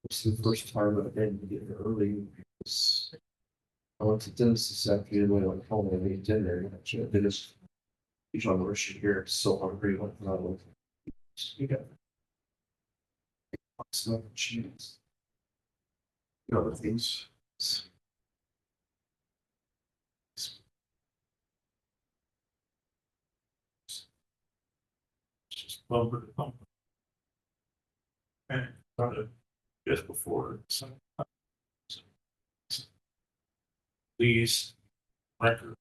It's the first time I've been to get early because I went to dentist this afternoon when I went home and ate dinner. And actually, I dentist, usually I'm rushing here. I'm so hungry. Like, I was, you got some cheese, other things. Just bumper to bumper. And started just before some these record.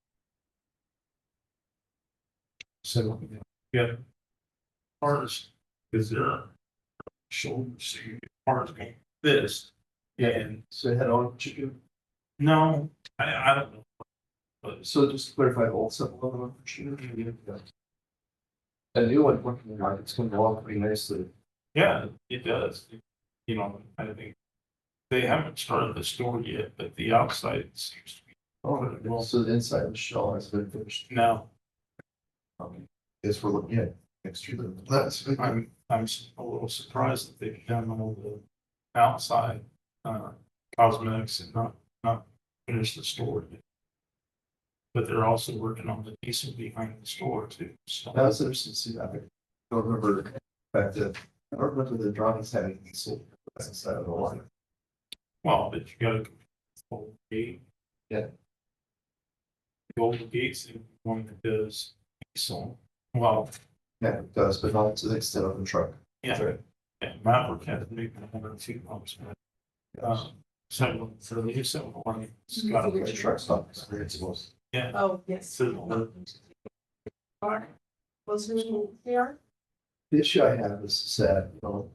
So yeah, parts because they're shoulders, so you get parts going this. Yeah, and so head on chicken. No, I don't know. But so just to clarify, also on chicken. A new one working on it's going to go along pretty nicely. Yeah, it does. You know, I think they haven't started the store yet, but the outside seems to be. Oh, well, so the inside of the shell has been finished. No. Guess we're looking at next year. That's I'm a little surprised that they've done all the outside cosmetics and not finished the store yet. But they're also working on the diesel behind the store too. So that was interesting to see that. I don't remember the fact that I don't remember the drawings having diesel inside of the line. Well, but you gotta go gate. Yeah. Golden Gate's the one that does diesel. Well, yeah, it does, but not to the extent of the truck. Yeah, right. Yeah, Maverick had maybe 102 pumps. So for the new 720, it's got a truck stop experience. Yeah. Oh, yes. So, What's who they are? the issue I have is that, you know,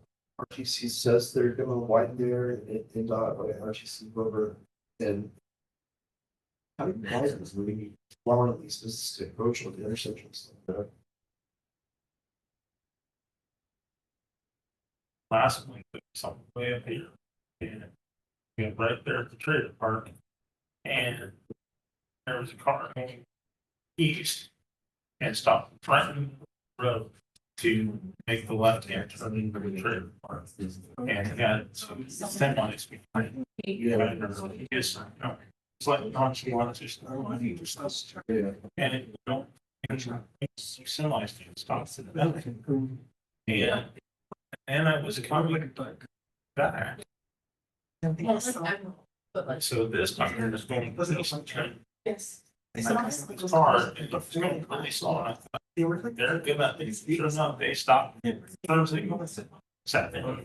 RTC says they're gonna widen there and dot by RTC over and. How do you guys this movie allowing these businesses to approach on the intersections? Last week, something way up here. And we went right there at the trailer park. And there was a car going east and stopped right in the road to make the left hand turn into the trailer park. And it had some semis behind it. Yeah, it's like nonchalant, just and it don't semis didn't stop to the back. And I was coming back. Yes. So this time you're just going Yes. it's hard, it's going really slow. I thought they're gonna, sure enough, they stopped. Turns they go, sat there.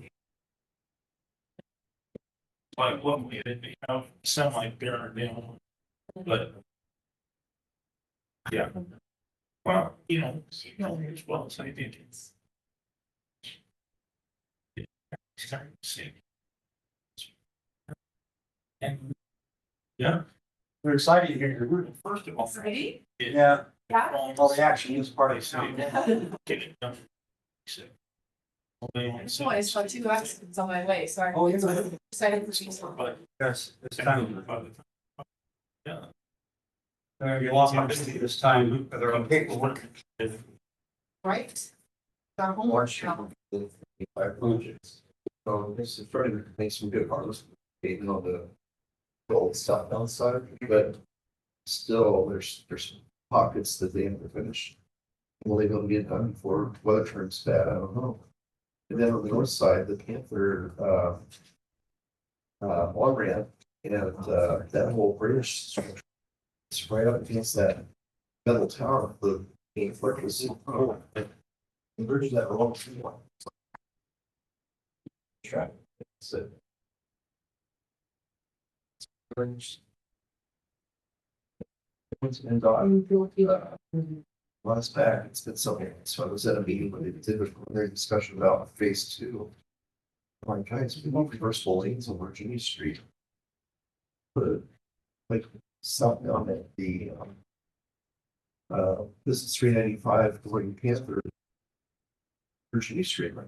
Like, what we did, semi bearing down, but. Yeah. Well, you know as well as I did. Starting to see. And. Yeah. We're excited to hear your group. First of all. Ready? Yeah. Yeah. All the action is part of Say, get it done. So I saw two accidents on my way, so I'm Oh, yeah. excited for these. But Yes, it's time. yeah. You want me to see this time, they're on paperwork. Right? Our homework. So this is starting to make some good progress. Even on the old stuff outside, but still there's pockets that they haven't finished. Will they gonna get done before weather turns bad? I don't know. And then on the north side, the Panther on ramp and that whole bridge structure, it's right up against that metal tower. The main foot was the bridge that wrong. Traffic. So. And last back, it's been so, so I was at a meeting where they did a preliminary discussion about phase two. I'm like, guys, we want reversible lanes on Virginia Street. But like something on it, the this is 395 going Panther Virginia Street, right?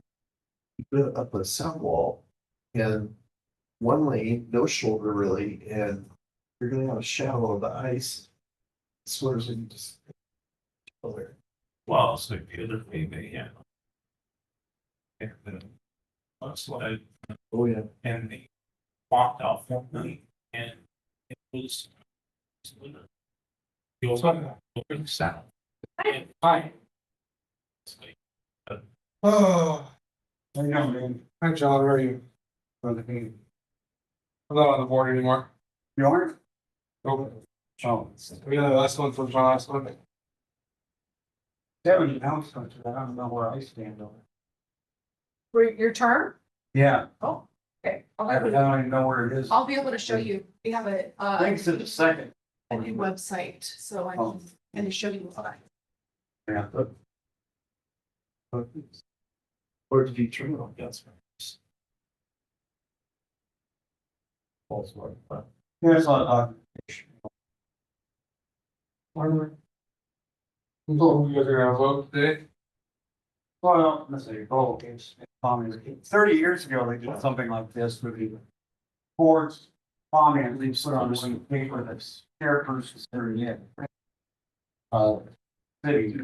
You put up a sound wall and one lane, no shoulder really, and you're gonna have a shadow of the ice. Swears in just over. Well, so the other thing they had. That's what I, Oh, yeah. and they walked out for me and it was. You'll looking south. And Hi. Oh. How you doing, man? Hi, John, how are you? I'm not on the board anymore. You aren't? Nope. Oh. We got the last one from John last one. Seven announcements, I don't know where I stand on it. For your term? Yeah, Oh, okay. I don't even know where it is. I'll be able to show you. We have a, I think it's in the second. a new website, so I Oh. can show you. Yeah. Or did you turn it on? That's right. Also, Yeah, it's on, You guys are gonna vote today? well, let's see, oh, it's, 30 years ago, they did something like this with the boards, comment, they put on one paper that's chairperson's there yet. City,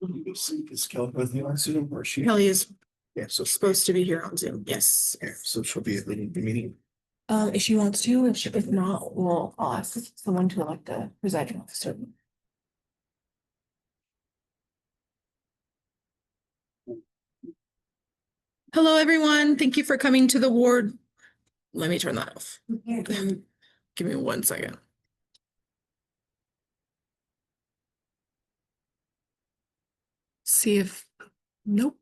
Is Kelly with you on Zoom or is she? Kelly is Yeah, so, supposed to be here on Zoom. Yes. yeah, so she'll be at the meeting. If she wants to, if not, I'll ask someone to elect the presiding officer. Hello, everyone. Thank you for coming to the ward. Let me turn that off. Give me 1 second. See if, nope.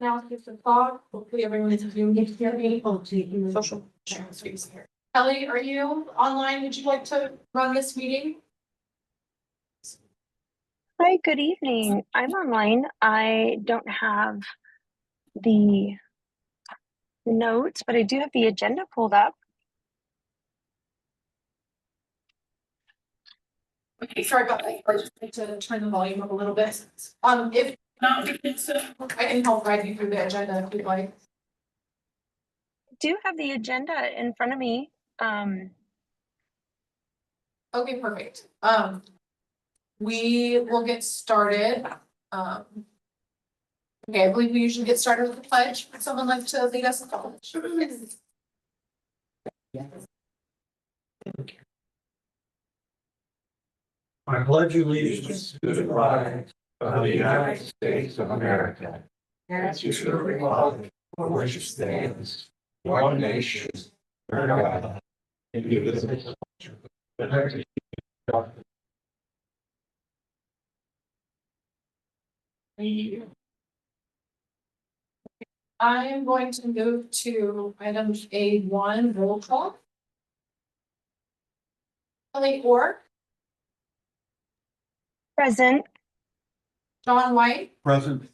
Now give the thought, hopefully everyone is Zoom gets to me. Social. Space here. Kelly, are you online? Would you like to run this meeting? Hi, good evening. I'm online. I don't have the notes, but I do have the agenda pulled up. Okay, sorry about that. I just need to turn the volume up a little bit. If not, I can help guide you through the agenda if you'd like. I do have the agenda in front of me. Okay, perfect. We will get started. Okay, I believe we usually get started with the pledge. Would someone like to lead us in the pledge? I pledge allegiance to the flag of the United States of America and to the republic for which it stands, one nation, under God, indivisible, with liberty and justice. I am going to move to item A1 roll call. Kelly Orr, Present. John White, Present.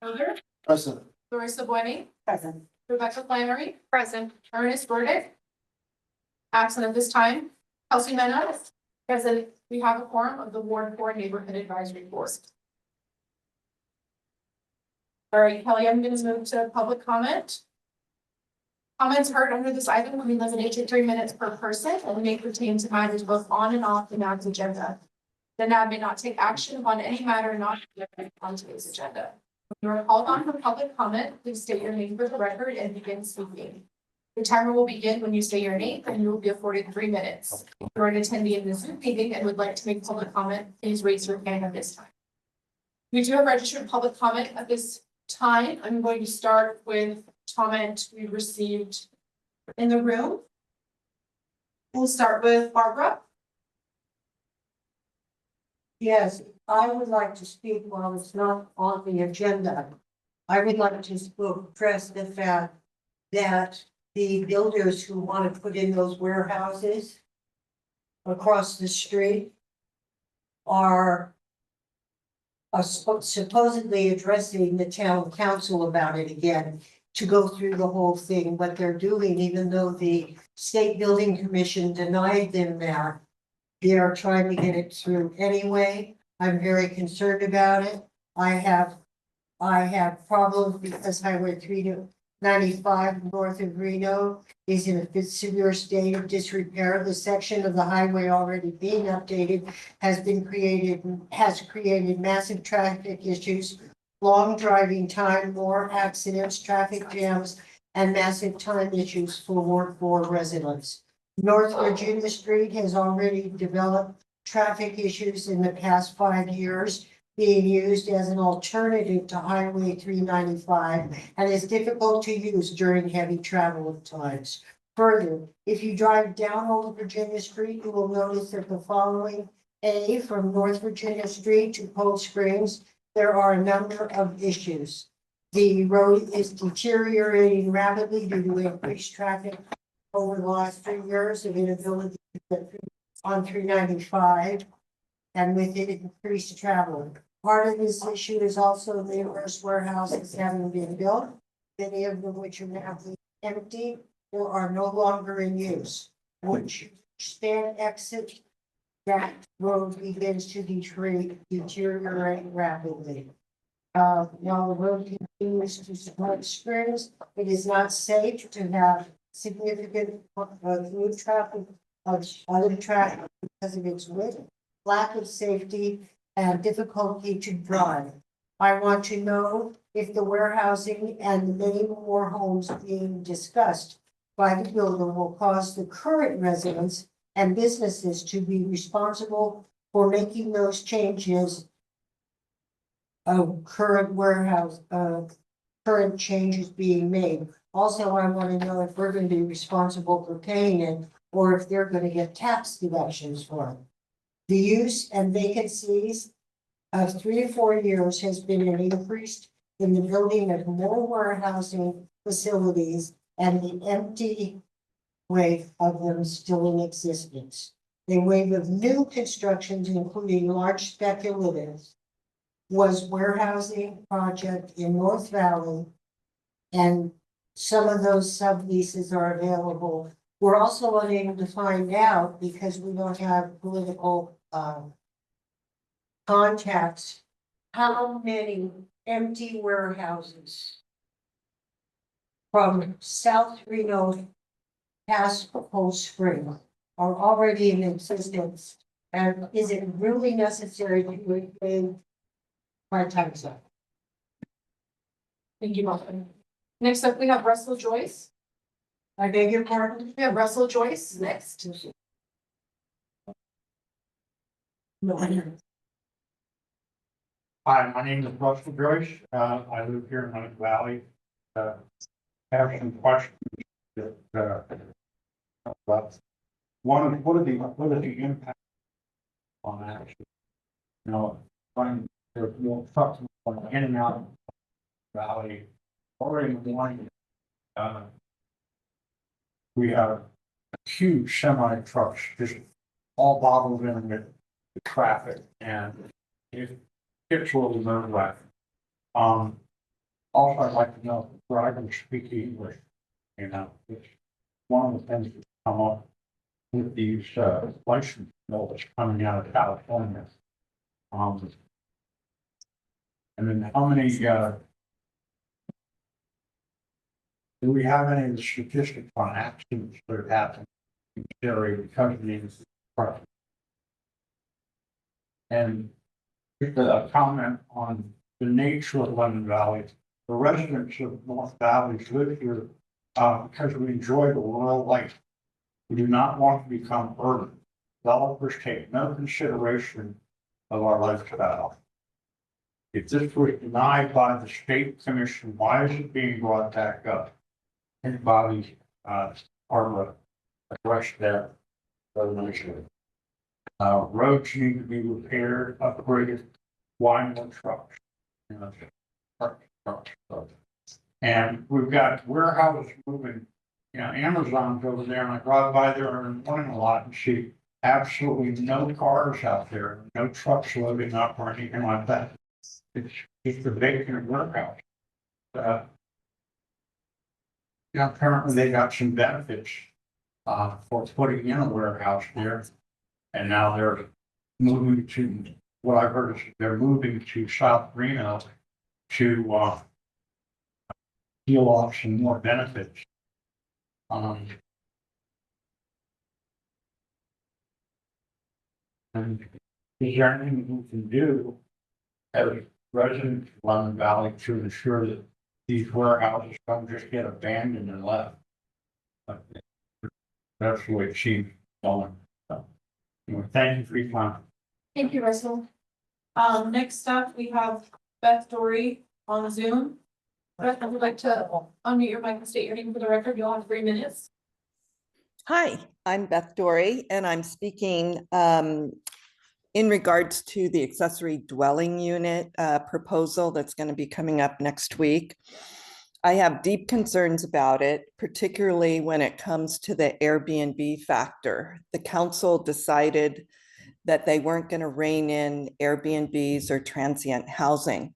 Mother, Present. Larissa Boynton, Present. Rebecca Flannery, present, Ernest Burdick. Absent at this time, Kelsey Mena, present. We have a quorum of the Ward 4 Neighborhood Advisory Board. All right, Kelly, I'm going to move to public comment. Comments heard under this item will be limited to 3 minutes per person and may pertain to matters both on and off the NAB's agenda. The NAB may not take action upon any matter not on today's agenda. When you are called on for public comment, please state your name for the record and begin speaking. The timer will begin when you say your name and you will be afforded 3 minutes. If you are an attendee in the Zoom meeting and would like to make public comment, please raise your hand at this time. We do have registered public comment at this time. I'm going to start with comment we received in the room. We'll start with Barbara. Yes, I would like to speak while it's not on the agenda. I would like to address the fact that the builders who want to put in those warehouses across the street are supposedly addressing the town council about it again, to go through the whole thing, what they're doing, even though the state building commission denied them that. They are trying to get it through anyway. I'm very concerned about it. I have problems because Highway 395 north of Reno is in a severe state of disrepair. The section of the highway already being updated has created massive traffic issues, long driving time, more accidents, traffic jams, and massive time issues for residents. North Virginia Street has already developed traffic issues in the past 5 years, being used as an alternative to Highway 395 and is difficult to use during heavy travel times. Further, if you drive down Old Virginia Street, you will notice that the following A, from North Virginia Street to Cold Springs, there are a number of issues. The road is deteriorating rapidly due to increased traffic over the last 3 years of inability to get through on 395 and with it increased travel. Part of this issue is also numerous warehouses having been built, many of them which are now empty or are no longer in use. Once you stand exit, that road begins to deteriorate rapidly. While the road continues to support springs, it is not safe to have significant through traffic of other traffic because of its width, lack of safety, and difficulty to drive. I want to know if the warehousing and the many more homes being discussed by the builder will cause the current residents and businesses to be responsible for making those changes of current current changes being made. Also, I want to know if we're going to be responsible for paying it or if they're going to get tax deductions for it. The use and vacancies of 3 to 4 years has been an increase in the building of more warehousing facilities and the empty wave of them still in existence. A wave of new constructions, including large speculatives, was warehousing project in North Valley, and some of those subleases are available. We're also unable to find out because we don't have political contacts, how many empty warehouses from South Reno past Cold Spring are already in existence, and is it really necessary to include my time's up? Thank you, Muffin. Next up, we have Russell Joyce. I beg your pardon? We have Russell Joyce next. No, I don't. Hi, my name is Russell Joyce. I live here in Hunt Valley. I have some questions that, about what are the impact on action? You know, when there's more trucks going in and out of the valley, already in the morning, we have huge semi trucks just all bottled in with the traffic, and it gets a little nerve-wracking. Also, I'd like to know if drivers speak English. You know, it's one of the things that's come up with these license notices coming out of California. And then how many do we have any of the statistics on accidents that have happened in the area because of these trucks? And just a comment on the nature of Lemon Valley. The residents of North Valley live here because we enjoy the rural life. We do not want to become urban. Developers take no consideration of our lifestyle. If this was denied by the state commission, why is it being brought back up? Anybody or address that resolution? Roads need to be repaired, upgraded, why no trucks? You know, trucks. And we've got warehouses moving, you know, Amazon's over there, and I drive by there in the morning a lot and see absolutely no cars out there, no trucks loading up or anything like that. It's just a vacant warehouse. You know, apparently they got some benefits for putting in a warehouse there, and now they're moving to what I've heard is they're moving to South Reno to peel off some more benefits. And is there anything we can do as residents of London Valley to ensure that these warehouses don't just get abandoned and left? That's the way it seems going. So, anyway, thank you for your time. Thank you, Russell. Next up, we have Beth Dory on Zoom. Beth, I would like to unmute your mic and state your name for the record. You'll have 3 minutes. Hi, I'm Beth Dory, and I'm speaking in regards to the accessory dwelling unit proposal that's going to be coming up next week. I have deep concerns about it, particularly when it comes to the Airbnb factor. The council decided that they weren't going to rein in Airbnbs or transient housing.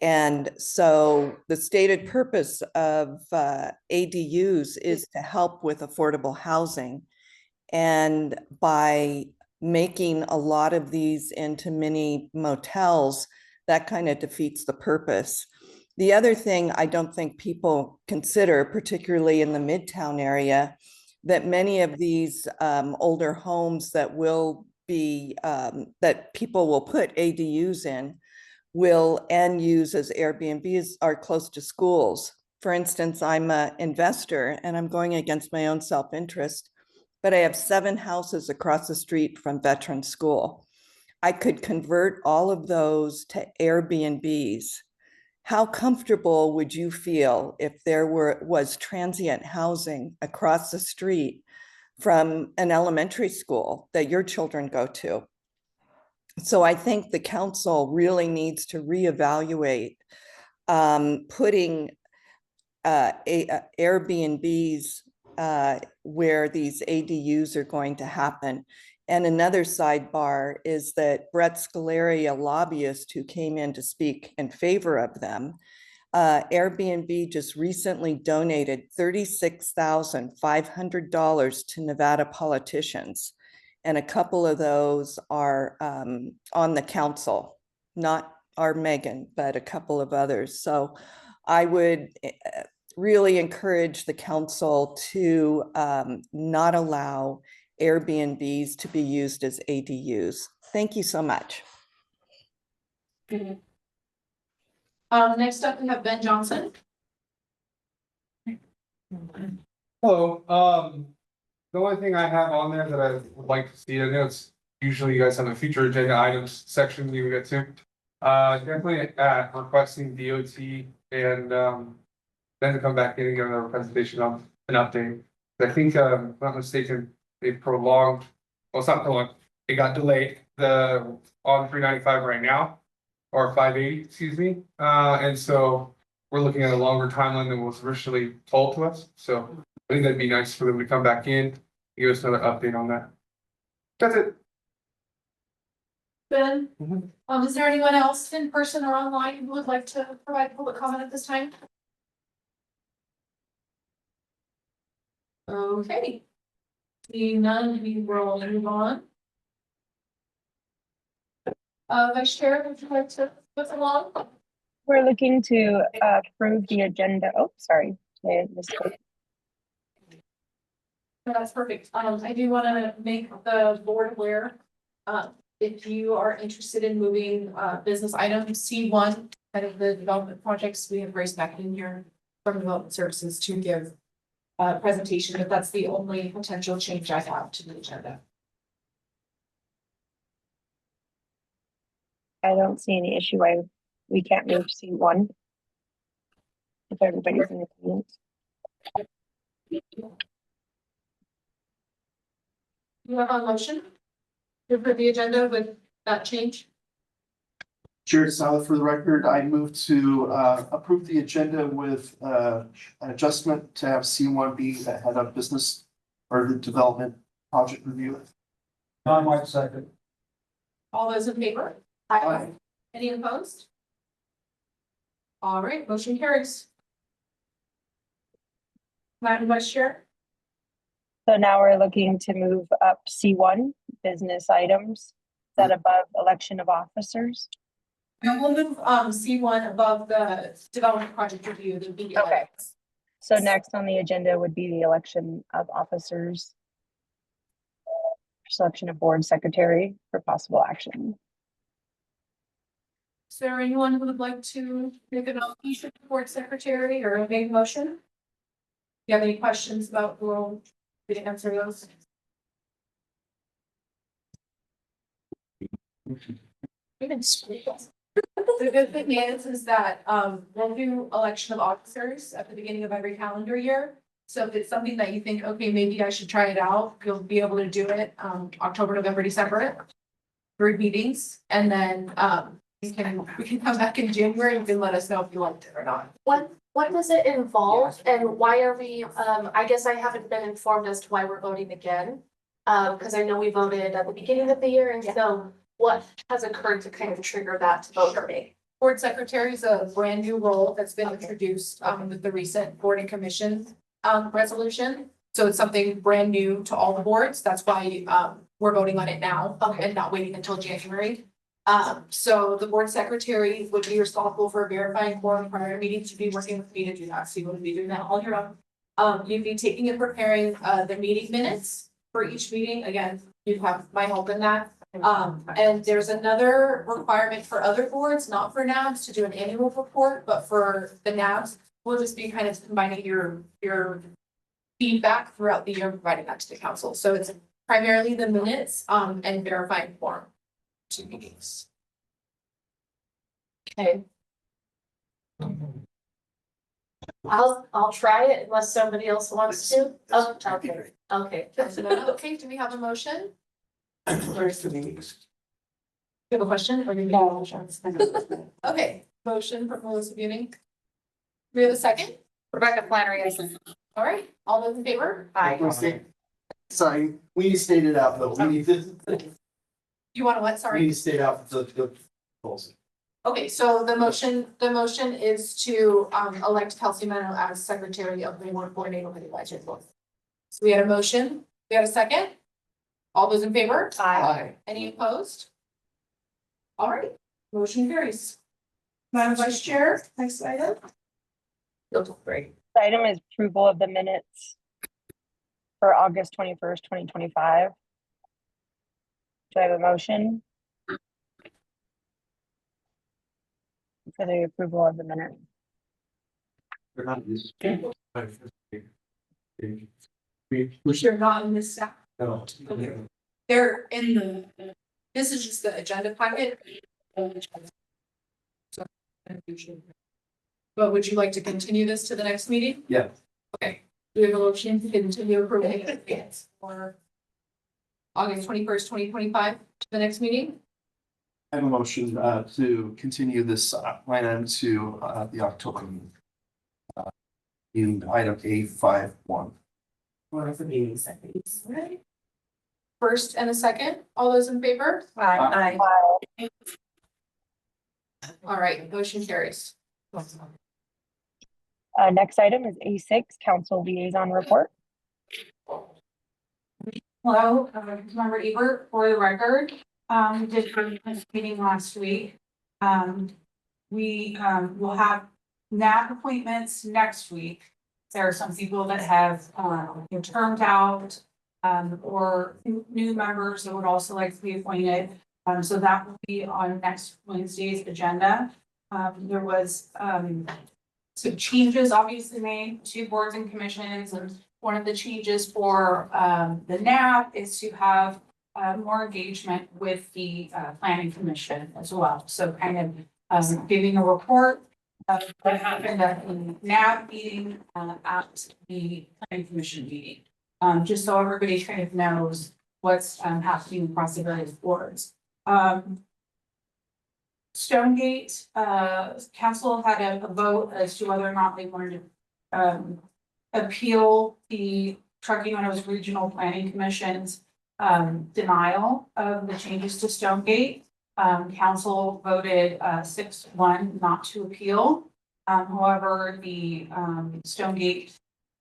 And so the stated purpose of ADUs is to help with affordable housing. And by making a lot of these into mini motels, that kind of defeats the purpose. The other thing I don't think people consider, particularly in the Midtown area, that many of these older homes that will be, that people will put ADUs in, will and use as Airbnbs are close to schools. For instance, I'm an investor and I'm going against my own self-interest, but I have 7 houses across the street from Veteran School. I could convert all of those to Airbnbs. How comfortable would you feel if there was transient housing across the street from an elementary school that your children go to? So I think the council really needs to reevaluate putting Airbnbs where these ADUs are going to happen. And another sidebar is that Brett Scalari, a lobbyist who came in to speak in favor of them, Airbnb just recently donated $36,500 to Nevada politicians. And a couple of those are on the council, not our Megan, but a couple of others. So I would really encourage the council to not allow Airbnbs to be used as ADUs. Thank you so much. Next up, we have Ben Johnson. Hello, the only thing I have on there that I would like to see, I know it's usually you guys have a future agenda items section you get to. Definitely requesting DOT and then to come back in and give another presentation on an update. I think, if I'm not mistaken, they prolonged, well, it's not prolonged, it got delayed, on 395 right now, or 580, excuse me. And so we're looking at a longer timeline than was originally told to us. So I think that'd be nice for them to come back in, give us another update on that. That's it. Ben, is there anyone else in person or online who would like to provide public comment at this time? Okay. Seeing none, we will move on. Vice Chair, would you like to put along? We're looking to approve the agenda. Oh, sorry. I misspoke. No, that's perfect. I do want to make the board aware, if you are interested in moving business items C1, kind of the development projects, we have raised back in here from development services to give a presentation, but that's the only potential change I have to the agenda. I don't see any issue why we can't move C1 if everybody's in agreement. You have a motion to approve the agenda with that change? Jared Saleh, for the record, I move to approve the agenda with an adjustment to have C1 be the head of business or the development project review. John White, second. All those in favor? Aye. Any opposed? All right, motion carries. Madam Vice Chair? So now we're looking to move up C1, business items, that above election of officers? And we'll move, C1 above the development project review, the BDI. Okay. So next on the agenda would be the election of officers. Selection of board secretary for possible action. Is there anyone who would like to make a nomination for board secretary or make a motion? Do you have any questions about who will be to answer those? The good thing is that, we'll do election of officers at the beginning of every calendar year. So if it's something that you think, okay, maybe I should try it out, you'll be able to do it, October, November, December. 3 meetings, and then, we can come back in January and you can let us know if you liked it or not. What does it involve and why are we, I guess I haven't been informed as to why we're voting again. Cause I know we voted at the beginning of the year and so what has occurred to kind of trigger that to vote for me? Board secretary is a brand new role that's been introduced, with the recent board and commission, resolution. So it's something brand new to all the boards. That's why, we're voting on it now and not waiting until January. So the board secretary would be responsible for verifying quorum prior meetings. You'd be working with me to do that. So you wouldn't be doing that all year round. You'd be taking and preparing, the meeting minutes for each meeting. Again, you'd have my help in that. And there's another requirement for other boards, not for NABs, to do an annual report, but for the NABs, we'll just be kind of combining your feedback throughout the year, and providing that to the council. So it's primarily the minutes, and verifying quorum. 2 meetings. Okay. I'll try it unless somebody else wants to. Oh, okay, okay. Okay, do we have a motion? Where's the meetings? You have a question or you? Okay, motion for Melissa Buning. Do we have a second? Rebecca Flannery, I All right, all those in favor? Sorry, we need to state it out though. We need to, You want to what? we Sorry. need to state out the goals. Okay, so the motion is to elect Kelsey Meno as secretary of the board coordinator for the advisory board. So we had a motion, we had a second. All those in favor? Aye. Any opposed? All right, motion carries. Madam Vice Chair, next item. Great. The item is approval of the minutes for August 21st, 2025. Do I have a motion for the approval of the minutes? You're not in this stack. No. They're in the, this is just the agenda packet. But would you like to continue this to the next meeting? Yeah. Okay, do we have a motion to continue approving it for August 21st, 2025 to the next meeting? I have a motion to continue this line item to the October meeting. In item A51. One of the meeting seconds. Right. First and a second, all those in favor? Aye. All right, motion carries. Next item is A6, council liaison report. Hello, Member Ebert, for the record, we did this meeting last week. We will have NAP appointments next week. There are some people that have been termed out or new members that would also like to be appointed. So that will be on next Wednesday's agenda. There was some changes obviously made to boards and commissions, and one of the changes for the NAP is to have more engagement with the planning commission as well. So kind of giving a report of what happened at the NAP meeting at the planning commission meeting. Just so everybody kind of knows what's happening across the various boards. Stonegate, council had a vote as to whether or not they wanted to appeal the Truckee Meadows Regional Planning Commission's denial of the changes to Stonegate. Council voted 6-1 not to appeal. However, the Stonegate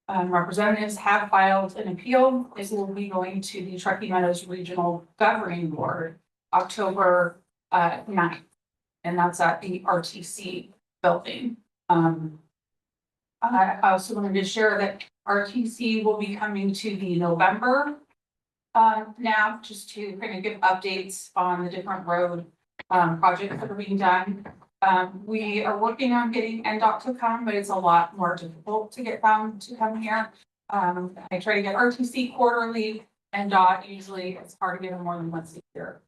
representatives have filed an appeal. This will be going to the Truckee Meadows Regional Governing Board October 9th. And that's at the RTC building. I also wanted to share that RTC will be coming to the November now, just to kind of give updates on the different road projects that are being done. We are working on getting NDOT to come, but it's a lot more difficult to get them to come here. I try to get RTC quarterly, NDOT usually it's hard to get them more than once a year.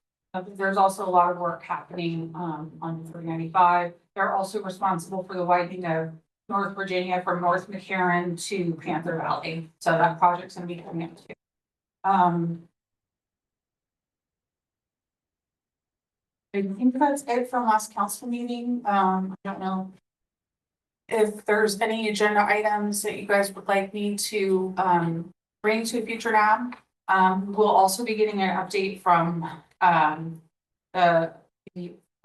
There's also a lot of work happening on 395. They're also responsible for the widening of North Virginia from North McCarran to Panther Valley. So that project's gonna be coming up too. I think that's it from last council meeting. I don't know if there's any agenda items that you guys would like me to bring to a future NAB. We'll also be getting an update from the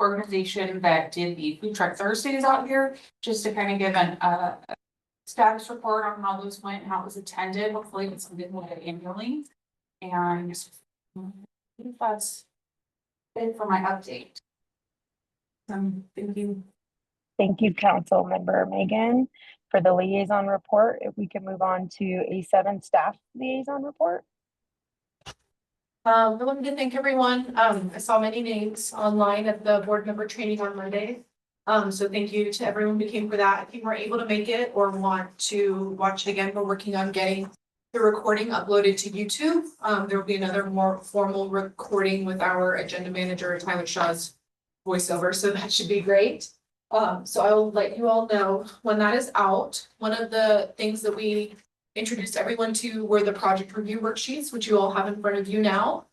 organization that did the Food Truck Thursdays out here, just to kind of give a status report on how those went, how it was attended. Hopefully it's something we'll get annually. And I think that's it for my update. Thank you. Thank you, Council Member Megan, for the liaison report. If we can move on to A7 staff liaison report. I wanted to thank everyone. I saw many names online at the board member training on Monday. So thank you to everyone who came for that. If you weren't able to make it or want to watch it again, we're working on getting the recording uploaded to YouTube. There will be another more formal recording with our agenda manager, Tyler Shaw's voiceover, so that should be great. So I will let you all know when that is out. One of the things that we introduced everyone to were the project review worksheets, which you all have in front of you now.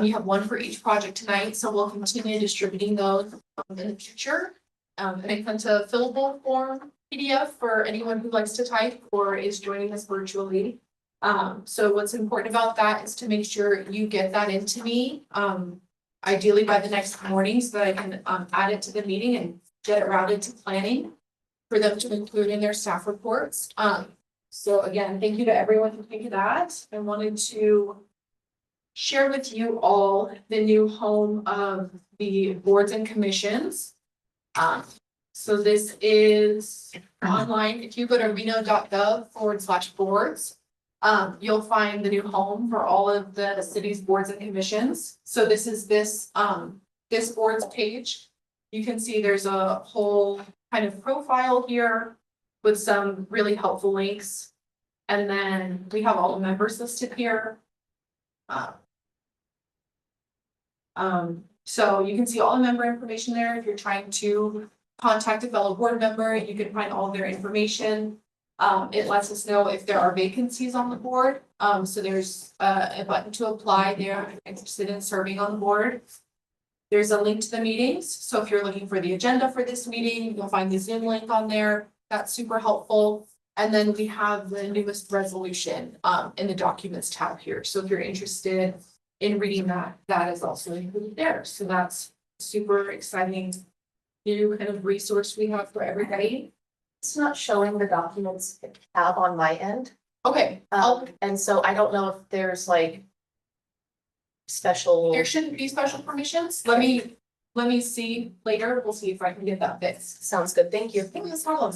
You have one for each project tonight, so we'll continue distributing those in the future. And it comes a fillable form PDF for anyone who likes to type or is joining us virtually. So what's important about that is to make sure you get that into me, ideally by the next morning, so that I can add it to the meeting and get it routed to planning for them to include in their staff reports. So again, thank you to everyone who came to that. I wanted to share with you all the new home of the boards and commissions. So this is online. If you go to reno.gov/boards, you'll find the new home for all of the city's boards and commissions. So this is this boards page. You can see there's a whole kind of profile here with some really helpful links. And then we have all the members listed here. So you can see all the member information there. If you're trying to contact a fellow board member, you can find all their information. It lets us know if there are vacancies on the board. So there's a button to apply there if you're interested in serving on the board. There's a link to the meetings. So if you're looking for the agenda for this meeting, you'll find the Zoom link on there. That's super helpful. And then we have the newest resolution in the documents tab here. So if you're interested in reading that, that is also included there. So that's super exciting new kind of resource we have for everybody. It's not showing the documents tab on my end. Okay, And so I don't know if there's like special. there shouldn't be special permissions. Let me see later. We'll see if I can get that fixed. Sounds good, thank you. No problem.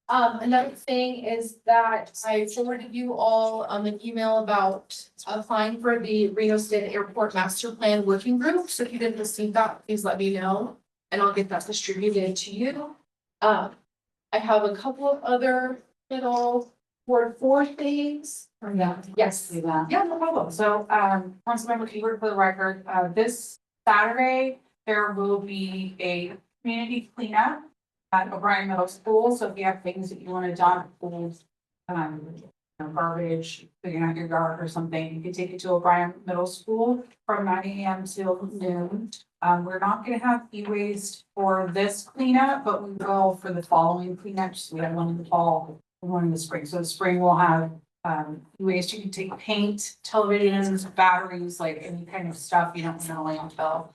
Another thing is that I forwarded you all an email about applying for the Reno State Airport Master Plan Working Group. So if you didn't receive that, please let me know and I'll get that distributed to you. I have a couple of other little Ward 4 things. Yes. Yeah, no problem. So, Councilmember Keyword, for the record, this Saturday, there will be a community cleanup at O'Brien Middle School. So if you have things that you want to dump, garbage, figuring out your yard or something, you can take it to O'Brien Middle School from 9 AM till noon. We're not gonna have e-waste for this cleanup, but we will for the following cleanups. We have one in the fall and one in the spring. So the spring we'll have e-waste. You can take paint, televisions, batteries, like any kind of stuff you don't want to landfill.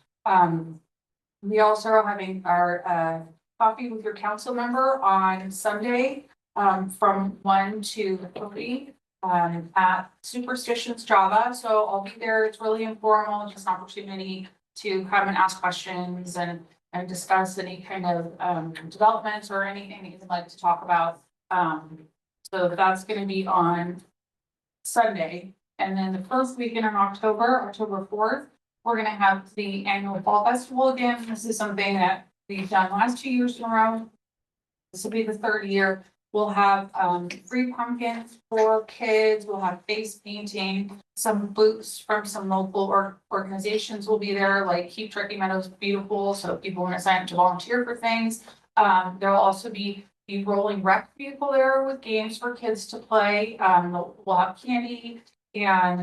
We also are having our coffee with your council member on Sunday from 1 to 3 at Superstitions Java. So I'll be there. It's really informal, just an opportunity to come and ask questions and discuss any kind of developments or anything that you'd like to talk about. So that's gonna be on Sunday. And then the first weekend in October, October 4th, we're gonna have the annual fall festival again. This is something that we've done last 2 years in a row. This will be the third year. We'll have free pumpkins for kids. We'll have face painting. Some booths from some local organizations will be there, like Keep Turkey Meadows Beautiful. So if people want to sign up to volunteer for things. There'll also be a rolling rec vehicle there with games for kids to play. We'll have candy and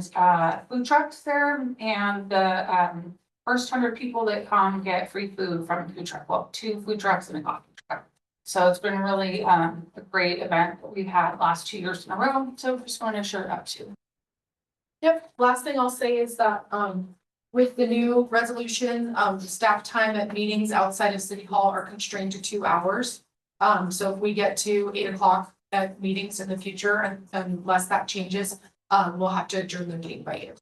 food trucks there. And the first 100 people that come get free food from the food truck. Well, 2 food trucks and a coffee truck. So it's been really a great event that we've had last 2 years in a row. So we're just going to show it up too. Yep, last thing I'll say is that, with the new resolution, staff time at meetings outside of City Hall are constrained to 2 hours. So if we get to 8 o'clock at meetings in the future, and unless that changes, we'll have to adjourn the meeting by 8.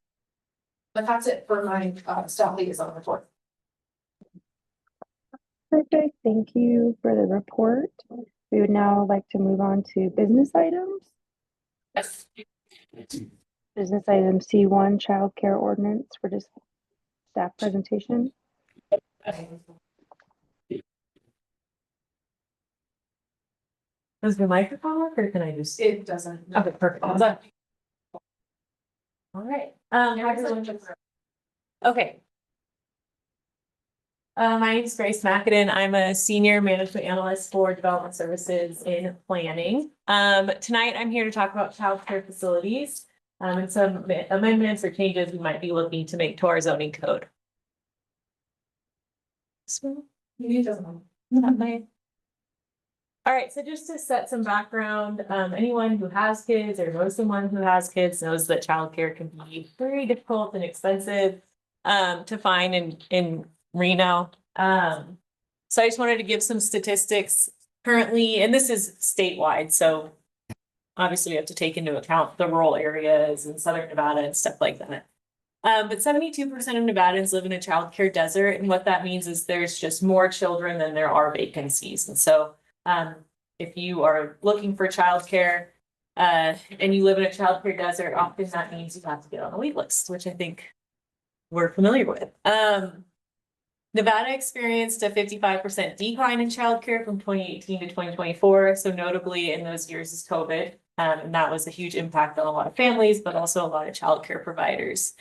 But that's it for my, staff liaison report. Perfect. Thank you for the report. We would now like to move on to business items. Yes. Business item C1, childcare ordinance for this staff presentation. Does the microphone work or can I just? It doesn't. Okay, perfect. All right. Okay. My name is Grace McAdin. I'm a senior management analyst for development services in planning. Tonight I'm here to talk about childcare facilities and some amendments or changes we might be looking to make to our zoning code. So, all right, so just to set some background, anyone who has kids or knows someone who has kids knows that childcare can be very difficult and expensive to find in Reno. So I just wanted to give some statistics currently, and this is statewide, so obviously we have to take into account the rural areas in Southern Nevada and stuff like that. But 72% of Nevadans live in a childcare desert, and what that means is there's just more children than there are vacancies. And so if you are looking for childcare and you live in a childcare desert, often that means you have to get on a wait list, which I think we're familiar with. Nevada experienced a 55% decline in childcare from 2018 to 2024. So notably in those years is COVID. And that was a huge impact on a lot of families, but also a lot of childcare providers.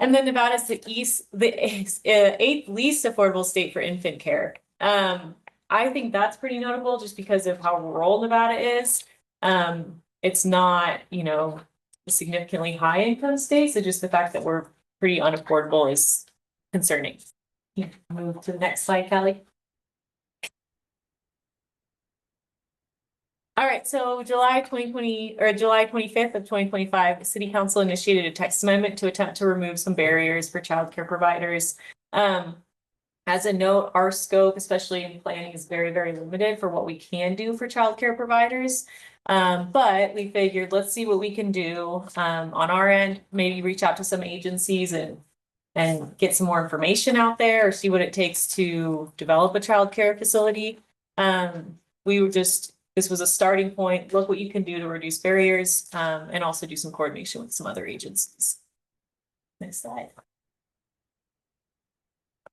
And then Nevada's the 8th least affordable state for infant care. I think that's pretty notable just because of how rural Nevada is. It's not, a significantly high income state. So just the fact that we're pretty unaffordable is concerning. You can move to the next slide, Kelly. All right, so July 25th of 2025, the City Council initiated a text amendment to attempt to remove some barriers for childcare providers. As a note, our scope, especially in planning, is very, very limited for what we can do for childcare providers. But we figured, let's see what we can do on our end, maybe reach out to some agencies and get some more information out there or see what it takes to develop a childcare facility. This was a starting point. Look what you can do to reduce barriers and also do some coordination with some other agencies. Next slide.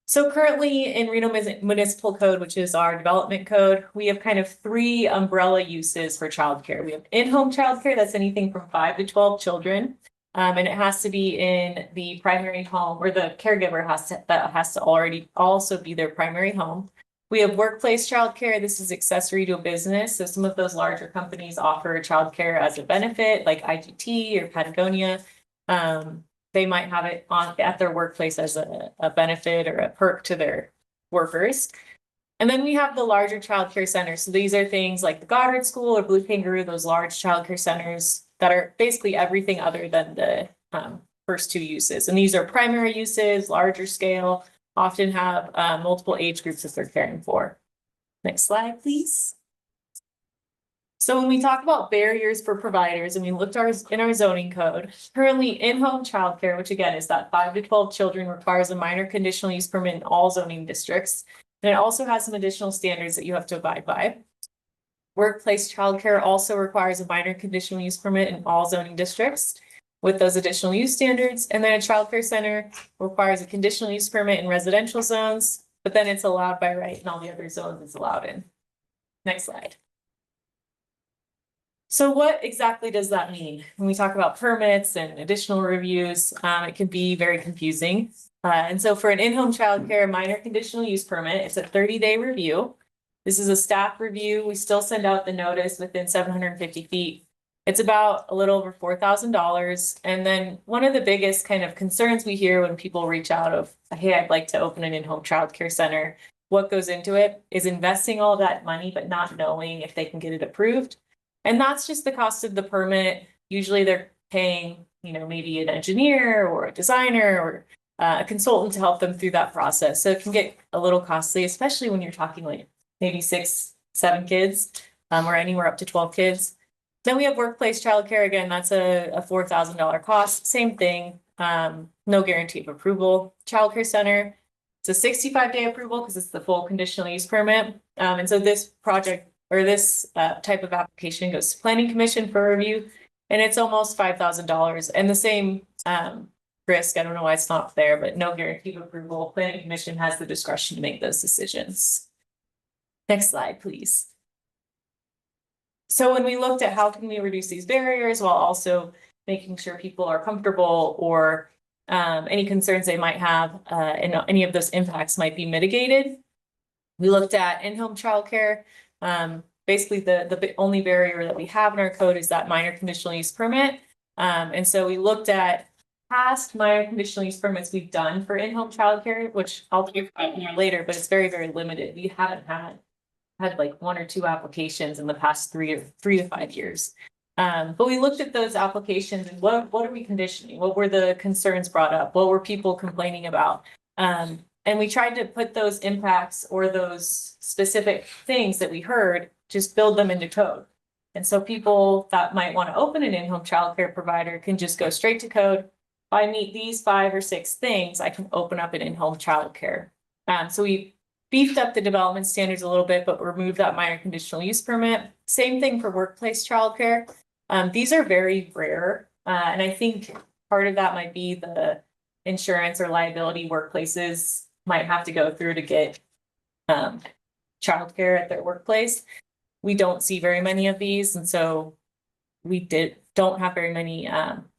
So currently in Reno Municipal Code, which is our development code, we have kind of 3 umbrella uses for childcare. We have in-home childcare, that's anything from 5 to 12 children. And it has to be in the primary home, or the caregiver has to already also be their primary home. We have workplace childcare. This is accessory to a business. So some of those larger companies offer childcare as a benefit, like IGT or Patagonia. They might have it at their workplace as a benefit or a perk to their workers. And then we have the larger childcare centers. So these are things like the Goddard School or Blue Kangaroo, those large childcare centers that are basically everything other than the first 2 uses. And these are primary uses, larger scale, often have multiple age groups that they're caring for. Next slide, please. So when we talk about barriers for providers and we looked in our zoning code, currently in-home childcare, which again is that 5 to 12 children, requires a minor conditional use permit in all zoning districts. And it also has some additional standards that you have to abide by. Workplace childcare also requires a minor conditional use permit in all zoning districts with those additional use standards. And then a childcare center requires a conditional use permit in residential zones, but then it's allowed by right in all the other zones it's allowed in. Next slide. So what exactly does that mean? When we talk about permits and additional reviews, it can be very confusing. And so for an in-home childcare minor conditional use permit, it's a 30-day review. This is a staff review. We still send out the notice within 750 feet. It's about a little over $4,000. And then one of the biggest kind of concerns we hear when people reach out of, hey, I'd like to open an in-home childcare center. What goes into it is investing all that money, but not knowing if they can get it approved. And that's just the cost of the permit. Usually they're paying, maybe an engineer or a designer or a consultant to help them through that process. So it can get a little costly, especially when you're talking like maybe 6, 7 kids, or anywhere up to 12 kids. Then we have workplace childcare. Again, that's a $4,000 cost. Same thing, no guarantee of approval. Childcare center, it's a 65-day approval because it's the full conditional use permit. And so this project or this type of application goes to Planning Commission for review, and it's almost $5,000. And the same risk, I don't know why it's not there, but no guarantee of approval. Planning Commission has the discretion to make those decisions. Next slide, please. So when we looked at how can we reduce these barriers while also making sure people are comfortable or any concerns they might have and any of those impacts might be mitigated, we looked at in-home childcare. Basically the only barrier that we have in our code is that minor conditional use permit. And so we looked at past minor conditional use permits we've done for in-home childcare, which I'll talk about more later, but it's very, very limited. We haven't had like 1 or 2 applications in the past 3 to 5 years. But we looked at those applications and what are we conditioning? What were the concerns brought up? What were people complaining about? And we tried to put those impacts or those specific things that we heard, just build them into code. And so people that might want to open an in-home childcare provider can just go straight to code. If I meet these 5 or 6 things, I can open up an in-home childcare. So we beefed up the development standards a little bit, but removed that minor conditional use permit. Same thing for workplace childcare. These are very rare. And I think part of that might be the insurance or liability workplaces might have to go through to get childcare at their workplace. We don't see very many of these, and so we don't have very many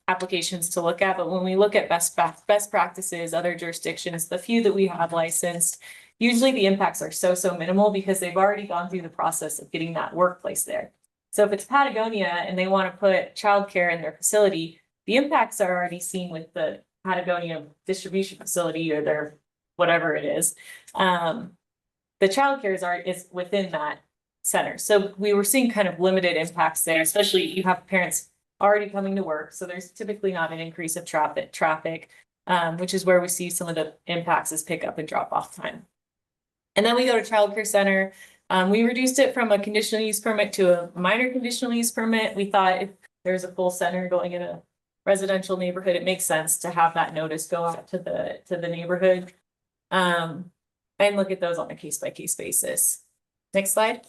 applications to look at. But when we look at best practices, other jurisdictions, the few that we have licensed, usually the impacts are so minimal because they've already gone through the process of getting that workplace there. So if it's Patagonia and they want to put childcare in their facility, the impacts are already seen with the Patagonia distribution facility or their whatever it is. The childcare is within that center. So we were seeing kind of limited impacts there, especially you have parents already coming to work. So there's typically not an increase of traffic, which is where we see some of the impacts is pick up and drop off time. And then we go to childcare center. We reduced it from a conditional use permit to a minor conditional use permit. We thought if there's a full center going in a residential neighborhood, it makes sense to have that notice go out to the neighborhood. And look at those on a case-by-case basis. Next slide.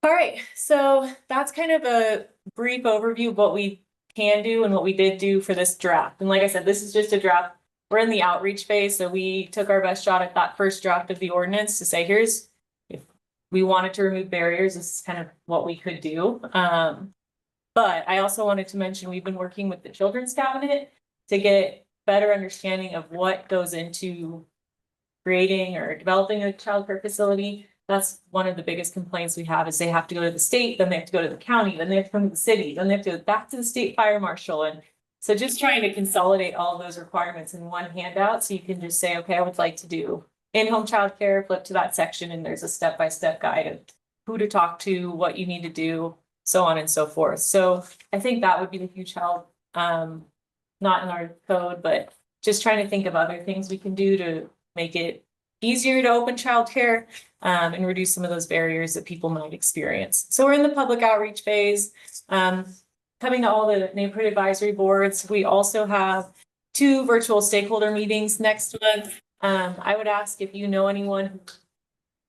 All right, so that's kind of a brief overview of what we can do and what we did do for this draft. And like I said, this is just a draft. We're in the outreach phase, so we took our best shot at that first draft of the ordinance to say, here's, if we wanted to remove barriers, this is kind of what we could do. But I also wanted to mention, we've been working with the Children's Cabinet to get better understanding of what goes into creating or developing a childcare facility. That's one of the biggest complaints we have is they have to go to the state, then they have to go to the county, then they have to come to the city, then they have to go back to the state fire marshal. And so just trying to consolidate all of those requirements in one handout so you can just say, okay, I would like to do in-home childcare, flip to that section, and there's a step-by-step guide of who to talk to, what you need to do, so on and so forth. So I think that would be the huge help, not in our code, but just trying to think of other things we can do to make it easier to open childcare and reduce some of those barriers that people might experience. So we're in the public outreach phase. Coming to all the neighborhood advisory boards, we also have 2 virtual stakeholder meetings next month. I would ask if you know anyone who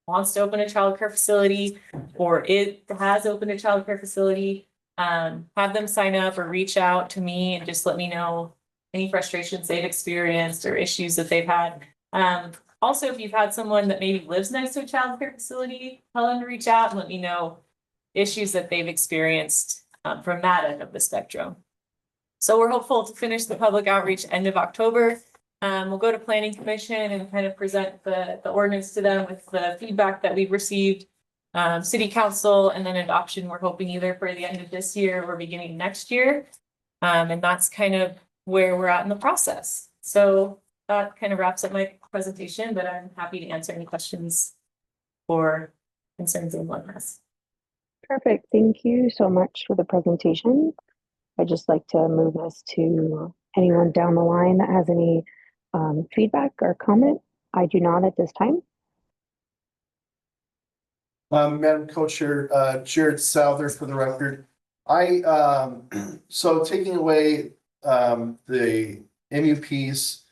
wants to open a childcare facility or it has opened a childcare facility, have them sign up or reach out to me and just let me know any frustrations they've experienced or issues that they've had. Also, if you've had someone that maybe lives next to a childcare facility, tell them to reach out and let me know issues that they've experienced from that end of the spectrum. So we're hopeful to finish the public outreach end of October. We'll go to planning commission and kind of present the ordinance to them with the feedback that we've received. City council and then adoption, we're hoping either for the end of this year or beginning next year. And that's kind of where we're at in the process. So that kind of wraps up my presentation, but I'm happy to answer any questions or concerns anyone has. Perfect. Thank you so much for the presentation. I'd just like to move us to anyone down the line that has any feedback or comment. I do not at this time. Madam Co-Chair, Jared Souther for the record. So taking away the MUPs,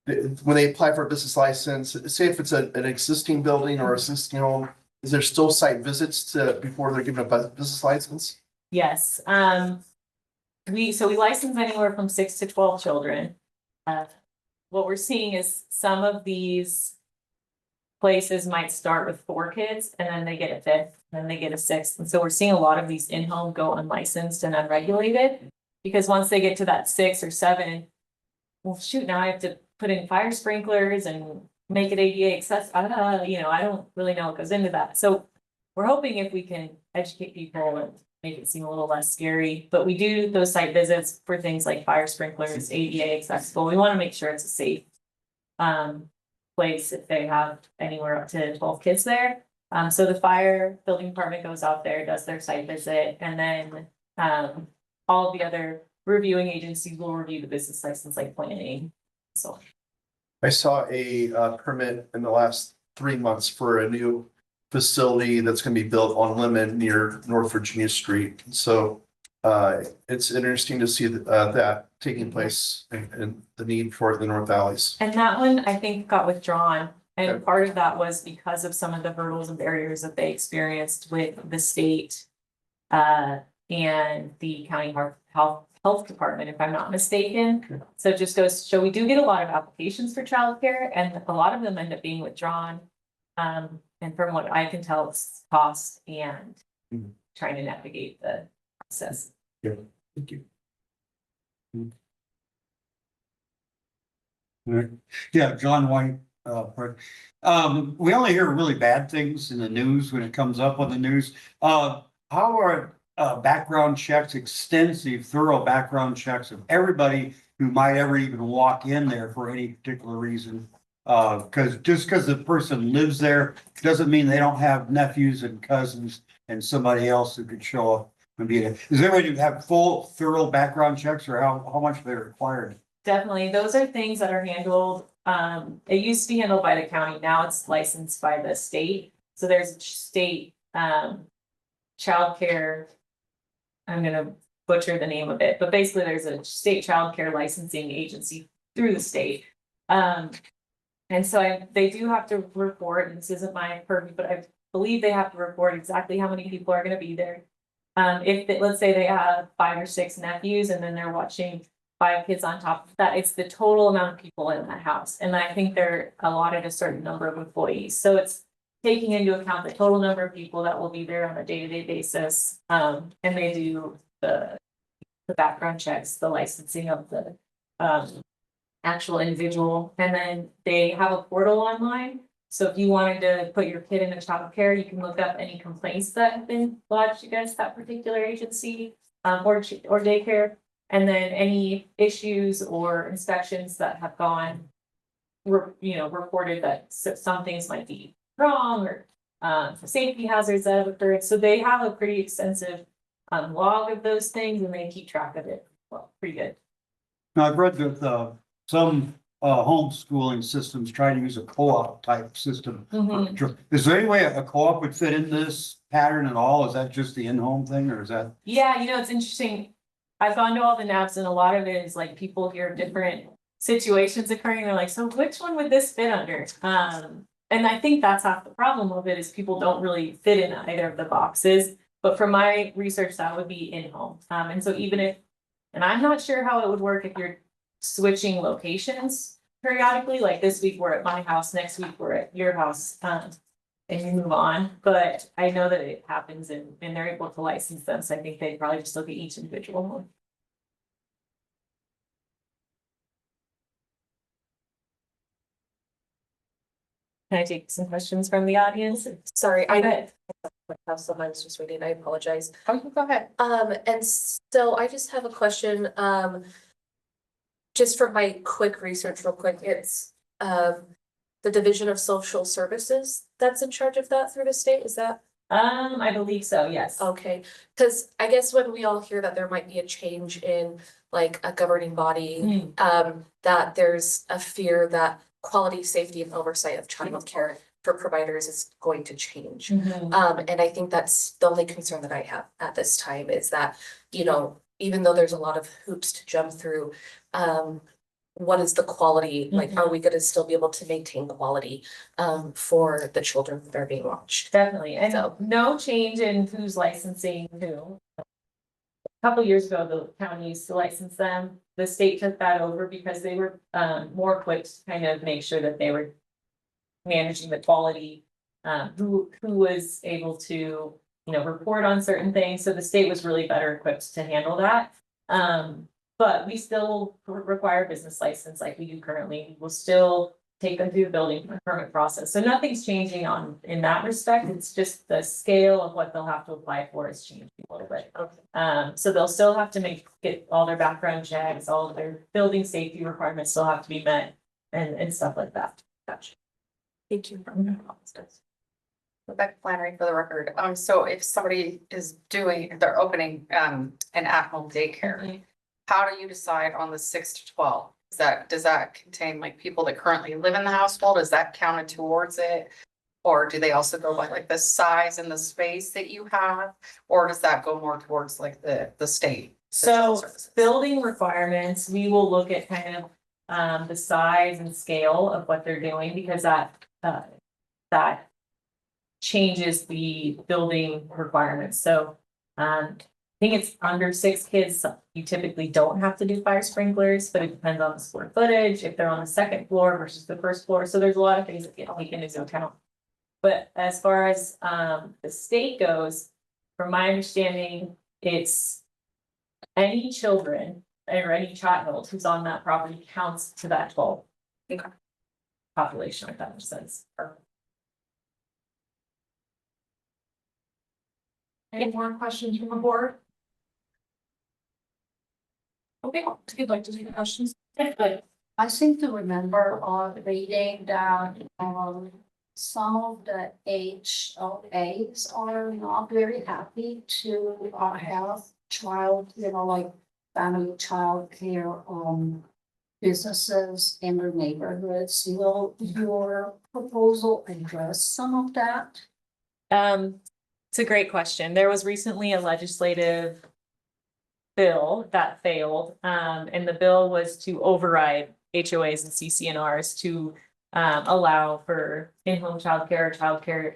when they apply for a business license, say if it's an existing building or existing home, is there still site visits before they're given a business license? Yes. We license anywhere from 6 to 12 children. What we're seeing is some of these places might start with 4 kids and then they get a 5th, then they get a 6th. And so we're seeing a lot of these in-home go unlicensed and unregulated because once they get to that 6 or 7, well, shoot, now I have to put in fire sprinklers and make it ADA accessible. I don't really know what goes into that. So we're hoping if we can educate people and make it seem a little less scary, but we do those site visits for things like fire sprinklers, ADA accessible. We want to make sure it's a safe place if they have anywhere up to 12 kids there. So the fire building department goes out there, does their site visit, and then all of the other reviewing agencies will review the business license like planning. So I saw a permit in the last 3 months for a new facility that's going to be built on Lemon near North Virginia Street. So it's interesting to see that taking place and the need for it in the North Valleys. And that one I think got withdrawn. And part of that was because of some of the hurdles and barriers that they experienced with the state and the county health department, if I'm not mistaken. So it just goes to show we do get a lot of applications for childcare and a lot of them end up being withdrawn. And from what I can tell, it's cost and trying to navigate the process. Yeah, thank you. Yeah, John White. We only hear really bad things in the news when it comes up on the news. How are background checks, extensive, thorough background checks of everybody who might ever even walk in there for any particular reason? Because just because the person lives there doesn't mean they don't have nephews and cousins and somebody else who could show up and be there. Is there a way to have full, thorough background checks, or how much they're required? Definitely, those are things that are handled. It used to be handled by the county. Now it's licensed by the state. So there's state childcare. I'm gonna butcher the name of it, but basically there's a state childcare licensing agency through the state. And so they do have to report, and this isn't my purview, but I believe they have to report exactly how many people are gonna be there. Let's say they have 5 or 6 nephews and then they're watching 5 kids on top of that, it's the total amount of people in that house. And I think they're allotted a certain number of employees. So it's taking into account the total number of people that will be there on a day-to-day basis. And they do the background checks, the licensing of the actual individual. And then they have a portal online. So if you wanted to put your kid in a child care, you can look up any complaints that have been lodged against that particular agency or daycare. And then any issues or inspections that have gone, reported that some things might be wrong or safety hazards that have occurred. So they have a pretty extensive log of those things and they keep track of it. Well, pretty good. Now, I've read that some homeschooling systems try to use a co-op type system. Mhm. Is there any way a co-op would fit in this pattern at all? Is that just the in-home thing or is that? Yeah, it's interesting. I've gone to all the naps and a lot of it is like people hear different situations occurring. They're like, so which one would this fit under? And I think that's half the problem of it is people don't really fit in either of the boxes. But from my research, that would be in-home. And so even if, and I'm not sure how it would work if you're switching locations periodically, like this week we're at my house, next week we're at your house, and you move on, but I know that it happens and they're able to license them, so I think they probably just look at each individual home. Can I take some questions from the audience? Sorry, I have someone was just waiting, I apologize. Oh, go ahead. And so I just have a question, just for my quick research real quick, it's, the Division of Social Services that's in charge of that through the state, is that? I believe so, yes. Okay, cause I guess when we all hear that there might be a change in like a governing body, that there's a fear that quality, safety and oversight of childcare for providers is going to change. Mhm. And I think that's the only concern that I have at this time is that, even though there's a lot of hoops to jump through, what is the quality, like, are we gonna still be able to maintain quality, for the children that are being watched? Definitely, and So- no change in who's licensing who. A couple years ago, the county used to license them. The state took that over because they were more equipped to kind of make sure that they were managing the quality. Who was able to, report on certain things. So the state was really better equipped to handle that. But we still require business license like we do currently. We will still take them through the building permit process. So nothing's changing in that respect. It's just the scale of what they'll have to apply for is changing a little bit. So they'll still have to get all their background checks, all of their building safety requirements still have to be met and stuff like that. Gotcha. Thank you. Rebecca Flannery for the record. So if somebody is they're opening, an at-home daycare, how do you decide on the 6 to 12? Does that contain like people that currently live in the household? Is that counted towards it? Or do they also go by like the size and the space that you have? Or does that go more towards like the state? So building requirements, we will look at kind of the size and scale of what they're doing because that changes the building requirements. So I think it's under 6 kids, you typically don't have to do fire sprinklers, but it depends on the square footage, if they're on the second floor versus the first floor. So there's a lot of things that get taken into account. But as far as the state goes, from my understanding, it's any children or any child who's on that property counts to that 12 population, if that makes sense. Any more questions from the board? Okay, if you'd like to take questions. I seem to remember reading that some of the HOAs are not very happy to have child, like family child care businesses in their neighborhoods. Will your proposal address some of that? It's a great question. There was recently a legislative bill that failed, and the bill was to override HOAs and CCNRs to allow for in-home childcare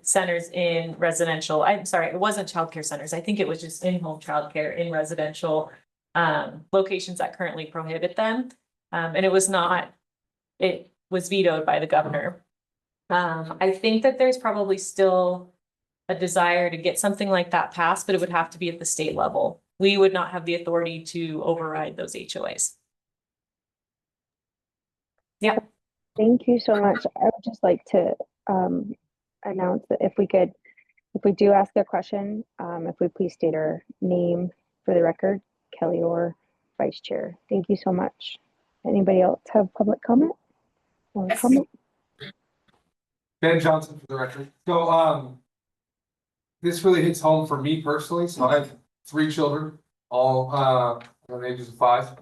centers in residential. I'm sorry, it wasn't childcare centers. I think it was just in-home childcare in residential locations that currently prohibit them. And it was vetoed by the governor. I think that there's probably still a desire to get something like that passed, but it would have to be at the state level. We would not have the authority to override those HOAs. Yeah. Thank you so much. I would just like to announce that if we do ask a question, if we please state our name for the record, Kelly or Vice Chair. Thank you so much. Anybody else have public comment? Ben Johnson for the record. So this really hits home for me personally. So I have 3 children, all around the ages of 5.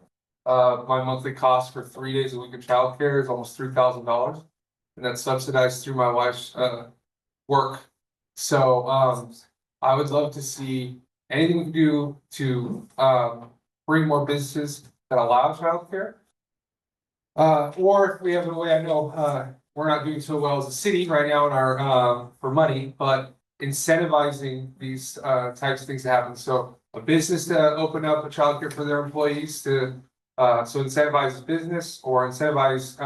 my monthly cost for 3 days a week of childcare is almost $3,000. And that's subsidized through my wife's work. So I would love to see anything we can do to bring more businesses that allow childcare. Or if we have a way, I know we're not doing so well as a city right now in our for money, but incentivizing these types of things to happen. So a business to open up a childcare for their employees to so incentivize business or incentivize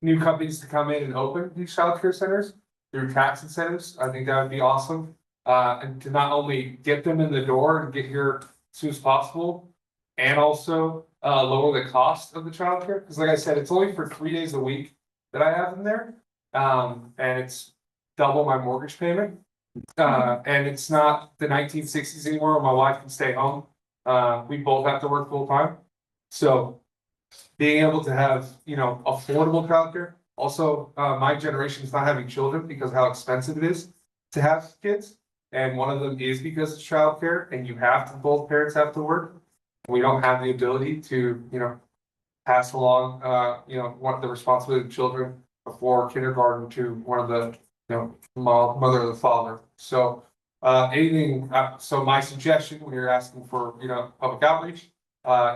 new companies to come in and open these childcare centers through tax incentives. I think that would be awesome. And to not only get them in the door and get here as soon as possible, and also lower the cost of the childcare. Because like I said, it's only for 3 days a week that I have them there. And it's double my mortgage payment. And it's not the 1960s anymore where my wife can stay home. We both have to work full time. So being able to have, affordable childcare. Also, my generation is not having children because of how expensive it is to have kids. And one of them is because it's childcare and both parents have to work. We don't have the ability to, pass along, one of the responsibility of children before kindergarten to one of the, mother or the father. So so my suggestion when you're asking for, public outreach,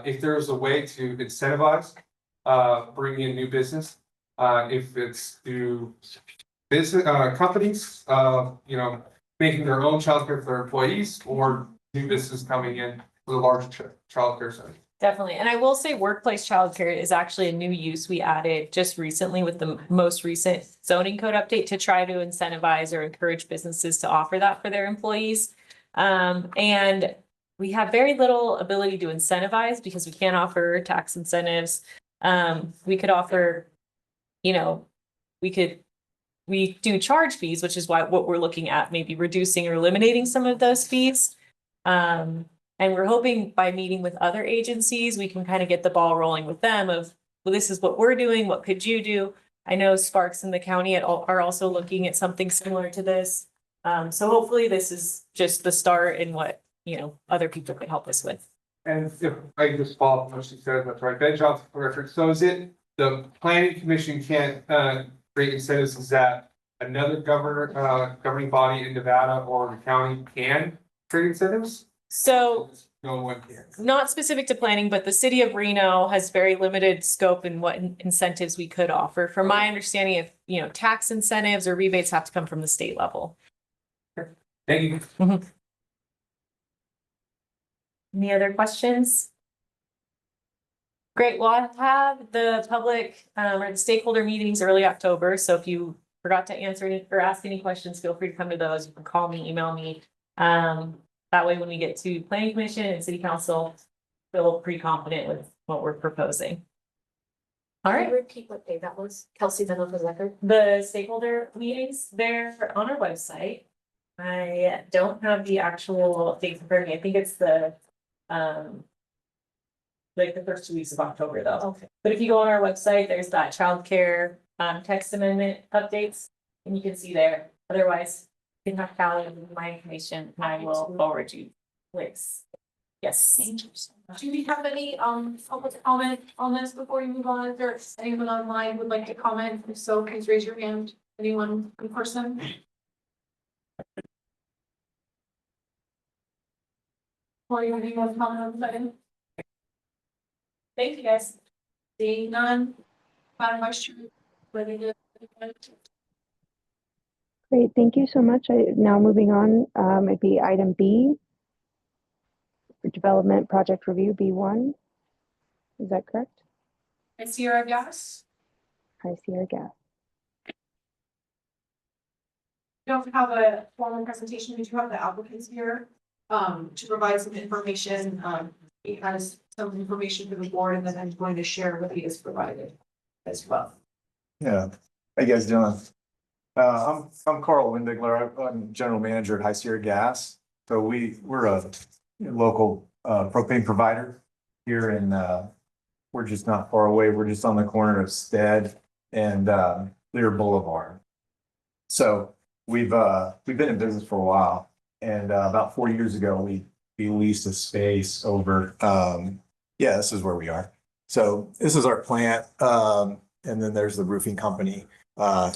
if there's a way to incentivize, bringing in new business, if it's through business, companies, making their own childcare for their employees or new business coming in with a large childcare center. Definitely. And I will say workplace childcare is actually a new use we added just recently with the most recent zoning code update to try to incentivize or encourage businesses to offer that for their employees. And we have very little ability to incentivize because we can't offer tax incentives. We could offer, we do charge fees, which is what we're looking at, maybe reducing or eliminating some of those fees. And we're hoping by meeting with other agencies, we can kind of get the ball rolling with them of, well, this is what we're doing. What could you do? I know Sparks in the county are also looking at something similar to this. So hopefully this is just the start in what, other people could help us with. And if I can just follow up on what she said, that's right. Ben Johnson for reference. So is it the planning commission can't create incentives? Is that another governing body in Nevada or the county can create incentives? So No one can. not specific to planning, but the city of Reno has very limited scope in what incentives we could offer. From my understanding, if tax incentives or rebates have to come from the state level. Thank you. Any other questions? Great. Well, I have the public or the stakeholder meetings early October. So if you forgot to answer any or ask any questions, feel free to come to those. You can call me, email me. That way, when we get to planning commission and city council, feel pretty confident with what we're proposing. All right. Repeat what day that was. Kelsey, then on the record. The stakeholder meetings, they're on our website. I don't have the actual date in front of me. I think it's the first 2 weeks of October though. Okay. But if you go on our website, there's that childcare text amendment updates and you can see there. Otherwise, you can have Callie with my information and I will forward you links. Yes. Thank you so much. Do we have any public comment on this before we move on? If there's anyone online would like to comment, if so, please raise your hand. Anyone in person? Or you have any more comment on the button? Thank you guys. Seeing none. Madam Vice Chair, ready to. Great, thank you so much. Now moving on, it'd be item B. For development project review, B1. Is that correct? I see your gas. I see your gas. We don't have a formal presentation, we do have the applicants here to provide some information. He has some information for the board and then I'm going to share what he has provided as well. Yeah, how you guys doing? I'm Carl Windigler. I'm general manager at High Sierra Gas. So we're a local propane provider here in we're just not far away. We're just on the corner of Stead and Lear Boulevard. So we've been in business for a while, and about 4 years ago we leased a space over, yeah, this is where we are. So this is our plant, and then there's the roofing company,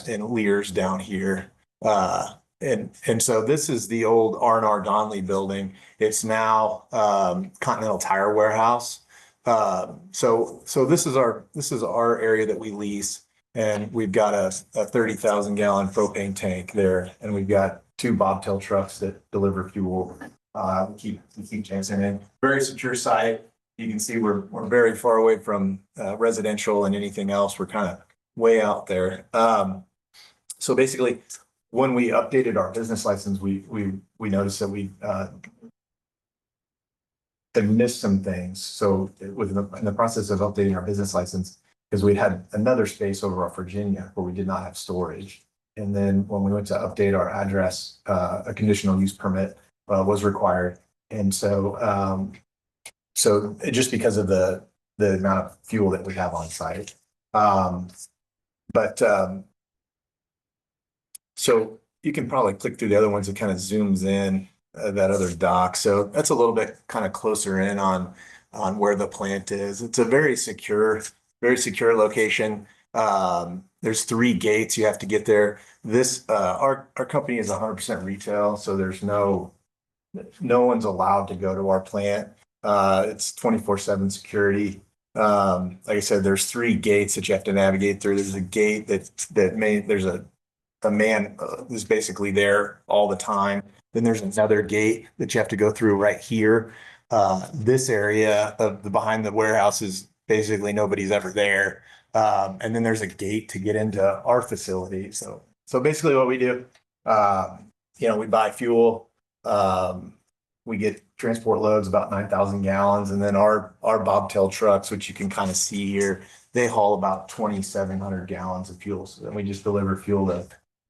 in Lears down here. And so this is the old R&R Donley building. It's now, Continental Tire Warehouse. So this is our area that we lease. And we've got a 30,000 gallon propane tank there, and we've got 2 bobtail trucks that deliver fuel. We keep tanks in. Very secure site. You can see we're very far away from residential and anything else. We're kind of way out there. So basically, when we updated our business license, we noticed that we had missed some things. So in the process of updating our business license, because we had another space over off Virginia where we did not have storage. And then when we went to update our address, a conditional use permit was required. And so just because of the amount of fuel that we have on site. So you can probably click through the other ones. It kind of zooms in that other dock. So that's a little bit kind of closer in on where the plant is. It's a very secure location. There's 3 gates you have to get there. This our company is 100% retail, so there's no one's allowed to go to our plant. It's 24/7 security. Like I said, there's 3 gates that you have to navigate through. There's a gate there's a man who's basically there all the time. Then there's another gate that you have to go through right here. This area of the behind the warehouse is basically nobody's ever there. And then there's a gate to get into our facility. So basically what we do, we buy fuel, we get transport loads about 9,000 gallons. And then our bobtail trucks, which you can kind of see here, they haul about 2,700 gallons of fuel. So then we just deliver fuel to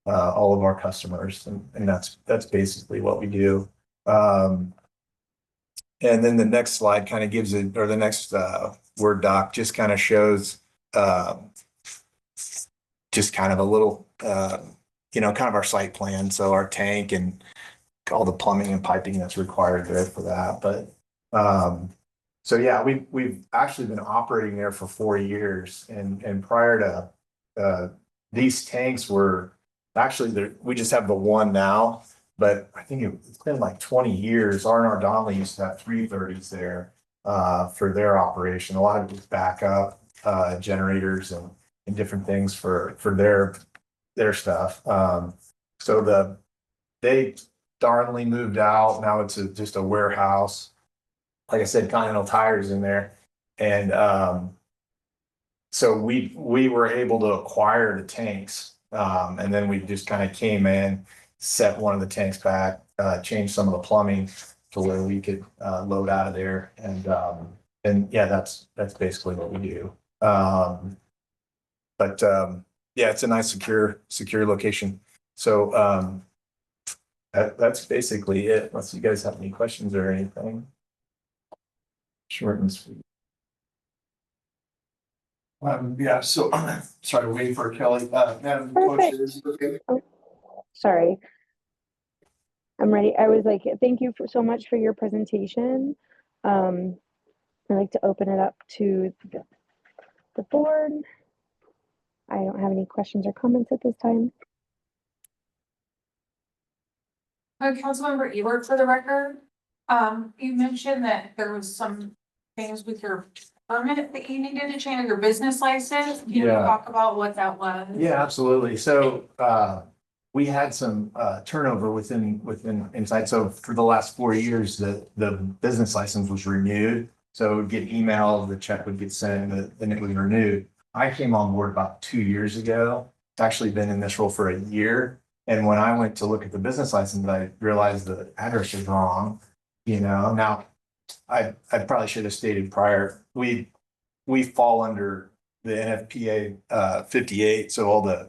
all of our customers. And that's basically what we do. And then the next slide kind of gives it, or the next Word doc just kind of shows just kind of a little, kind of our site plan. So our tank and all the plumbing and piping that's required there for that. But so yeah, we've actually been operating there for 4 years, and prior to these tanks were actually there. We just have the one now, but I think it's been like 20 years. R&R Donley used to have 330s there for their operation. A lot of it was backup generators and different things for their stuff. So they Darnley moved out. Now it's just a warehouse. Like I said, Continental Tires in there. And so we were able to acquire the tanks. And then we just kind of came in, set one of the tanks back, changed some of the plumbing to where we could load out of there. And yeah, that's basically what we do. But yeah, it's a nice secure location. So that's basically it. Unless you guys have any questions or anything. Short and sweet. Yeah, so sorry, waiting for Kelly. Madam Coach, is it okay? Oh, sorry. I'm ready. I was like, thank you so much for your presentation. I'd like to open it up to the board. I don't have any questions or comments at this time. Councilmember Ebert, for the record, you mentioned that there was some things with your permit that you needed to change, your business license. Can you talk about what that was? Yeah, absolutely. So we had some turnover inside. So for the last 4 years, the business license was renewed. So it would get emailed, the check would get sent, and it was renewed. I came on board about 2 years ago. I've actually been in this role for a year. And when I went to look at the business license, I realized the address was wrong. Now I probably should have stated prior, we fall under the NFPA 58. So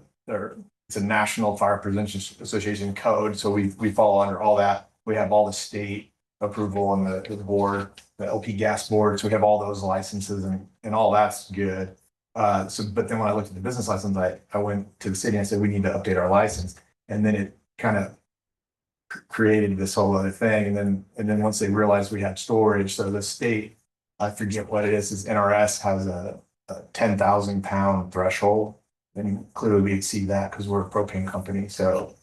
it's a National Fire Prevention Association code. So we fall under all that. We have all the state approval and the board, the LP gas board. So we have all those licenses and all that's good. But then when I looked at the business license, I went to the city and I said, we need to update our license. And then it kind of created this whole other thing. And then once they realized we had storage, so the state, I forget what it is NRS has a 10,000 pound threshold. And clearly we exceed that because we're a propane company. So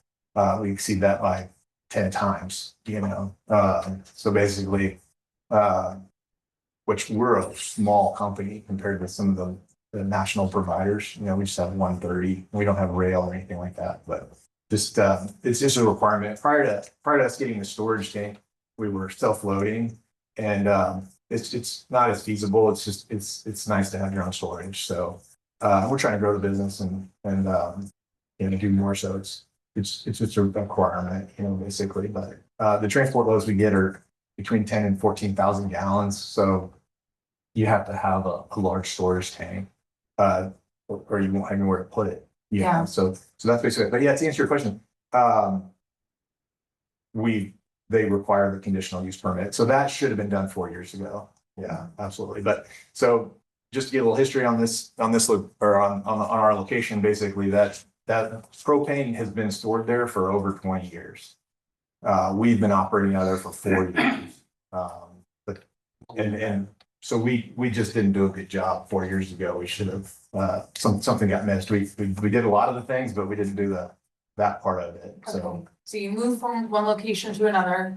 we exceed that by 10 times, you know. So basically, which we're a small company compared to some of the national providers. You know, we just have 130. We don't have rail or anything like that, but just it's just a requirement. Prior to us getting the storage tank, we were self-loading, and it's not as feasible. It's just it's nice to have your own storage. So we're trying to grow the business and you know, do more. So it's just a requirement, you know, basically. But the transport loads we get are between 10 and 14,000 gallons. So you have to have a large storage tank, or you won't have anywhere to put it. You know? So that's basically it. But yeah, to answer your question, they require the conditional use permit. So that should have been done 4 years ago. Yeah, absolutely. But so just to get a little history on this or on our location, basically that propane has been stored there for over 20 years. We've been operating out of there for 4 years. But so we just didn't do a good job 4 years ago. We should have, something got missed. We did a lot of the things, but we didn't do that part of it. So. So you moved from one location to another,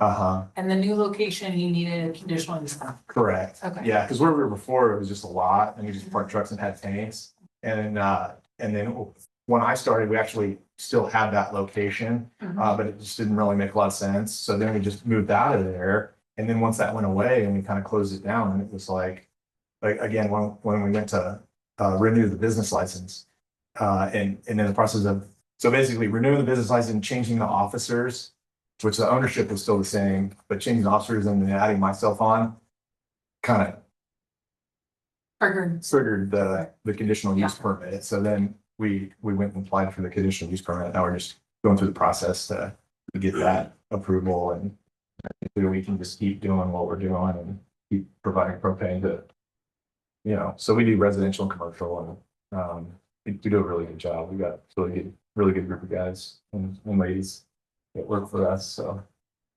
and the new location, you needed a conditional use permit. Correct. Okay. Yeah, because where we were before, it was just a lot, and we just parked trucks and had tanks. And then when I started, we actually still had that location, but it just didn't really make a lot of sense. So then we just moved out of there. And then once that went away and we kind of closed it down, and it was like again, when we went to renew the business license, and in the process of, so basically renewing the business license, changing the officers, which the ownership was still the same, but changing the officers and then adding myself on, kind of triggered the conditional use permit. So then we went and applied for the conditional use permit. Now we're just going through the process to get that approval, and we can just keep doing what we're doing and keep providing propane to, you know, so we do residential and commercial, and we do a really good job. We got really good group of guys and ladies that work for us. So,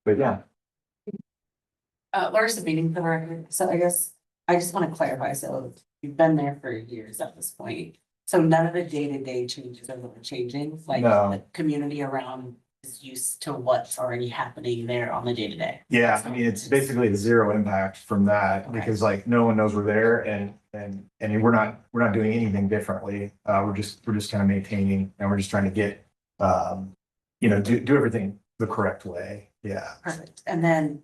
but yeah. Larsa meeting for the record. So I guess I just want to clarify. So you've been there for years at this point. So none of the day-to-day changes are really changing. Like the community around is used to what's already happening there on the day-to-day. Yeah, I mean, it's basically the zero impact from that, because like no one knows we're there, and we're not doing anything differently. We're just kind of maintaining, and we're just trying to get you know, do everything the correct way. Yeah. Perfect. And then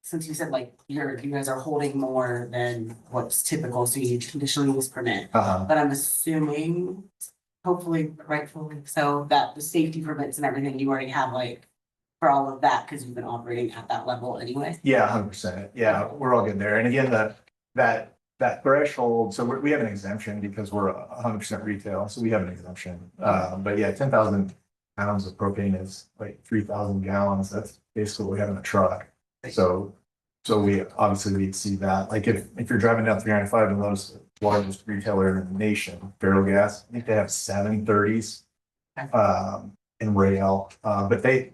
since you said like you guys are holding more than what's typical, so you need conditional use permit. But I'm assuming, hopefully rightfully so, that the safety permits and everything you already have, like for all of that, because you've been operating at that level anyway. Yeah, 100%. Yeah, we're all good there. And again, that threshold, so we have an exemption because we're 100% retail, so we have an exemption. But yeah, 10,000 pounds of propane is like 3,000 gallons. That's basically what we have in a truck. So we obviously exceed that. Like if you're driving down 395 and those largest retailer in the nation, Barrel Gas, I think they have 730s in rail, but they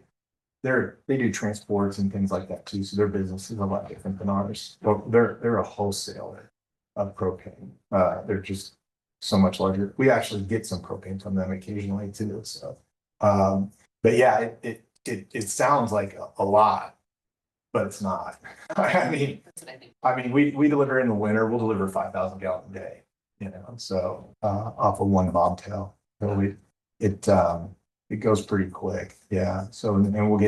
do transports and things like that too. So their business is a lot different than ours. Well, they're a wholesaler of propane. They're just so much larger. We actually get some propane from them occasionally too. So, but yeah, it sounds like a lot, but it's not. I mean, we deliver in the winter. We'll deliver 5,000 gallons a day. You know, so off of one bobtail. So it goes pretty quick. Yeah. So and we'll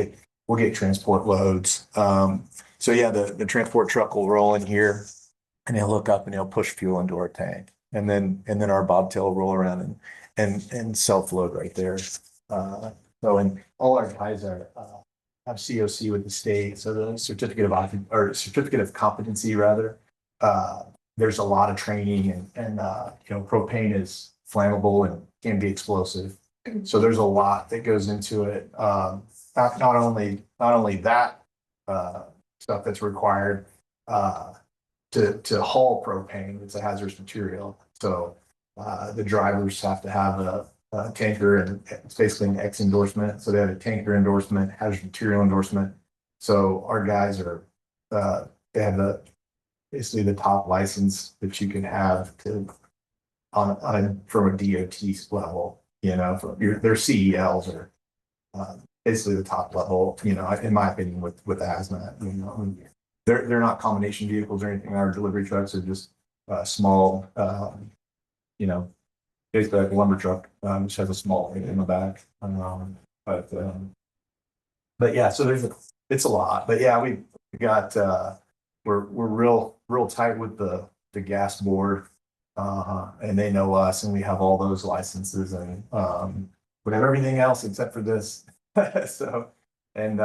get transport loads. So yeah, the transport truck will roll in here, and he'll hook up and he'll push fuel into our tank, and then our bobtail will roll around and self load right there. So and all our guys have COC with the state, so the certificate of competency rather. There's a lot of training, and you know, propane is flammable and can be explosive. So there's a lot that goes into it. Not only that stuff that's required to haul propane. It's a hazardous material. So the drivers have to have tanker, and it's basically an X endorsement. So they have a tanker endorsement, hazardous material endorsement. So our guys are, they have basically the top license that you can have to from a DOT level, from their CELs are basically the top level, in my opinion, with hazmat, they're not combination vehicles or anything. Our delivery trucks are just small, basically like a lumber truck, which has a small weight in the back. But yeah, so it's a lot, but yeah, we got, we're real tight with the gas board. And they know us, and we have all those licenses, and we have everything else except for this. So, and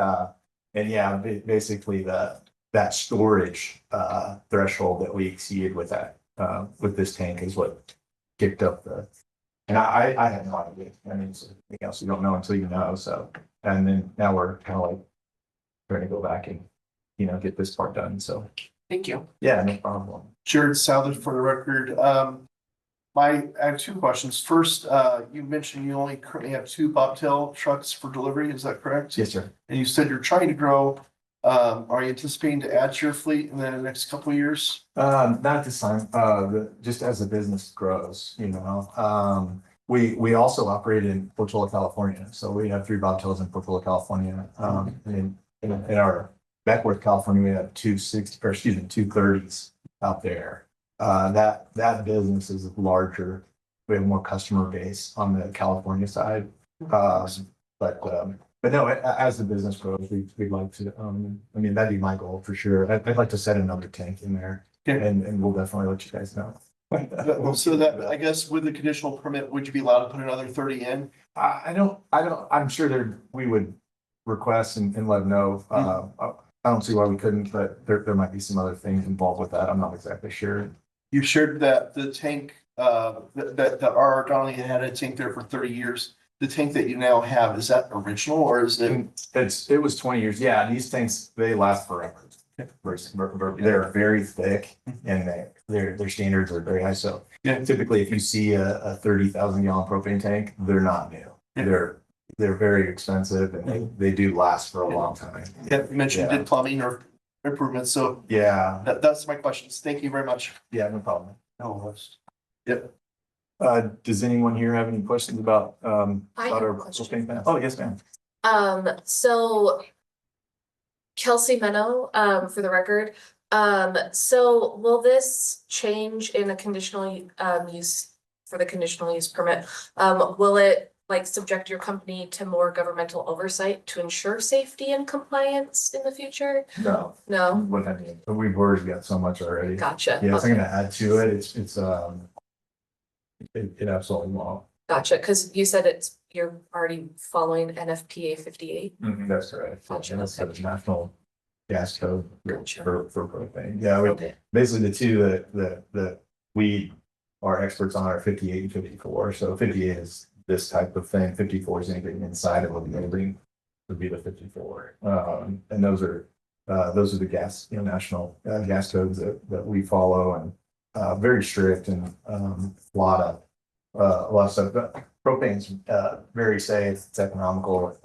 yeah, basically that storage threshold that we exceeded with with this tank is what kicked up and I had no idea. I mean, it's something else you don't know until you know. So, and then now we're kind of like trying to go back and get this part done. So Thank you. yeah, no problem. Jared Southard for the record. I have two questions. First, you mentioned you only currently have 2 bobtail trucks for delivery. Is that correct? Yes, sir. And you said you're trying to grow. Are you anticipating to add to your fleet in the next couple of years? Not this time. Just as the business grows, we also operate in Portola, California. So we have 3 bobtails in Portola, California. And in our Beckworth, California, we have 2 30s out there. That business is larger. We have more customer base on the California side. But no, as the business grows, we'd like to, I mean, that'd be my goal for sure. I'd like to set another tank in there, and we'll definitely let you guys know. So that, I guess with the conditional permit, would you be allowed to put another 30 in? I'm sure we would request and let them know. I don't see why we couldn't, but there might be some other things involved with that. I'm not exactly sure. You shared that the tank, that our Donnelly had a tank there for 30 years. The tank that you now have, is that original or is it? It was 20 years. Yeah, these tanks, they last forever. They're very thick and their standards are very high. So typically if you see a 30,000 gallon propane tank, they're not new. They're very expensive and they do last for a long time. Yeah, you mentioned did plumbing or improvements. So yeah, that's my questions. Thank you very much. Yeah, no problem. No. Yep. Does anyone here have any questions about I have a propane plant? Oh, yes, ma'am. So Kelsey Meno, for the record. So will this change in a conditional use for the conditional use permit? Will it subject your company to more governmental oversight to ensure safety and compliance in the future? No. We've already got so much already. Gotcha. Yeah, it's not gonna add to it. It absolutely won't. Gotcha, because you said you're already following NFPA 58. That's correct. Gotcha. That's the national gas code Gotcha. for propane. Yeah, basically the two that we are experts on are 58 and 54. So 58 is this type of thing. 54 is anything inside of a building would be the 54. And those are the gas, national gas codes that we follow, and very strict, and a lot of stuff. But propane's very safe, it's economical.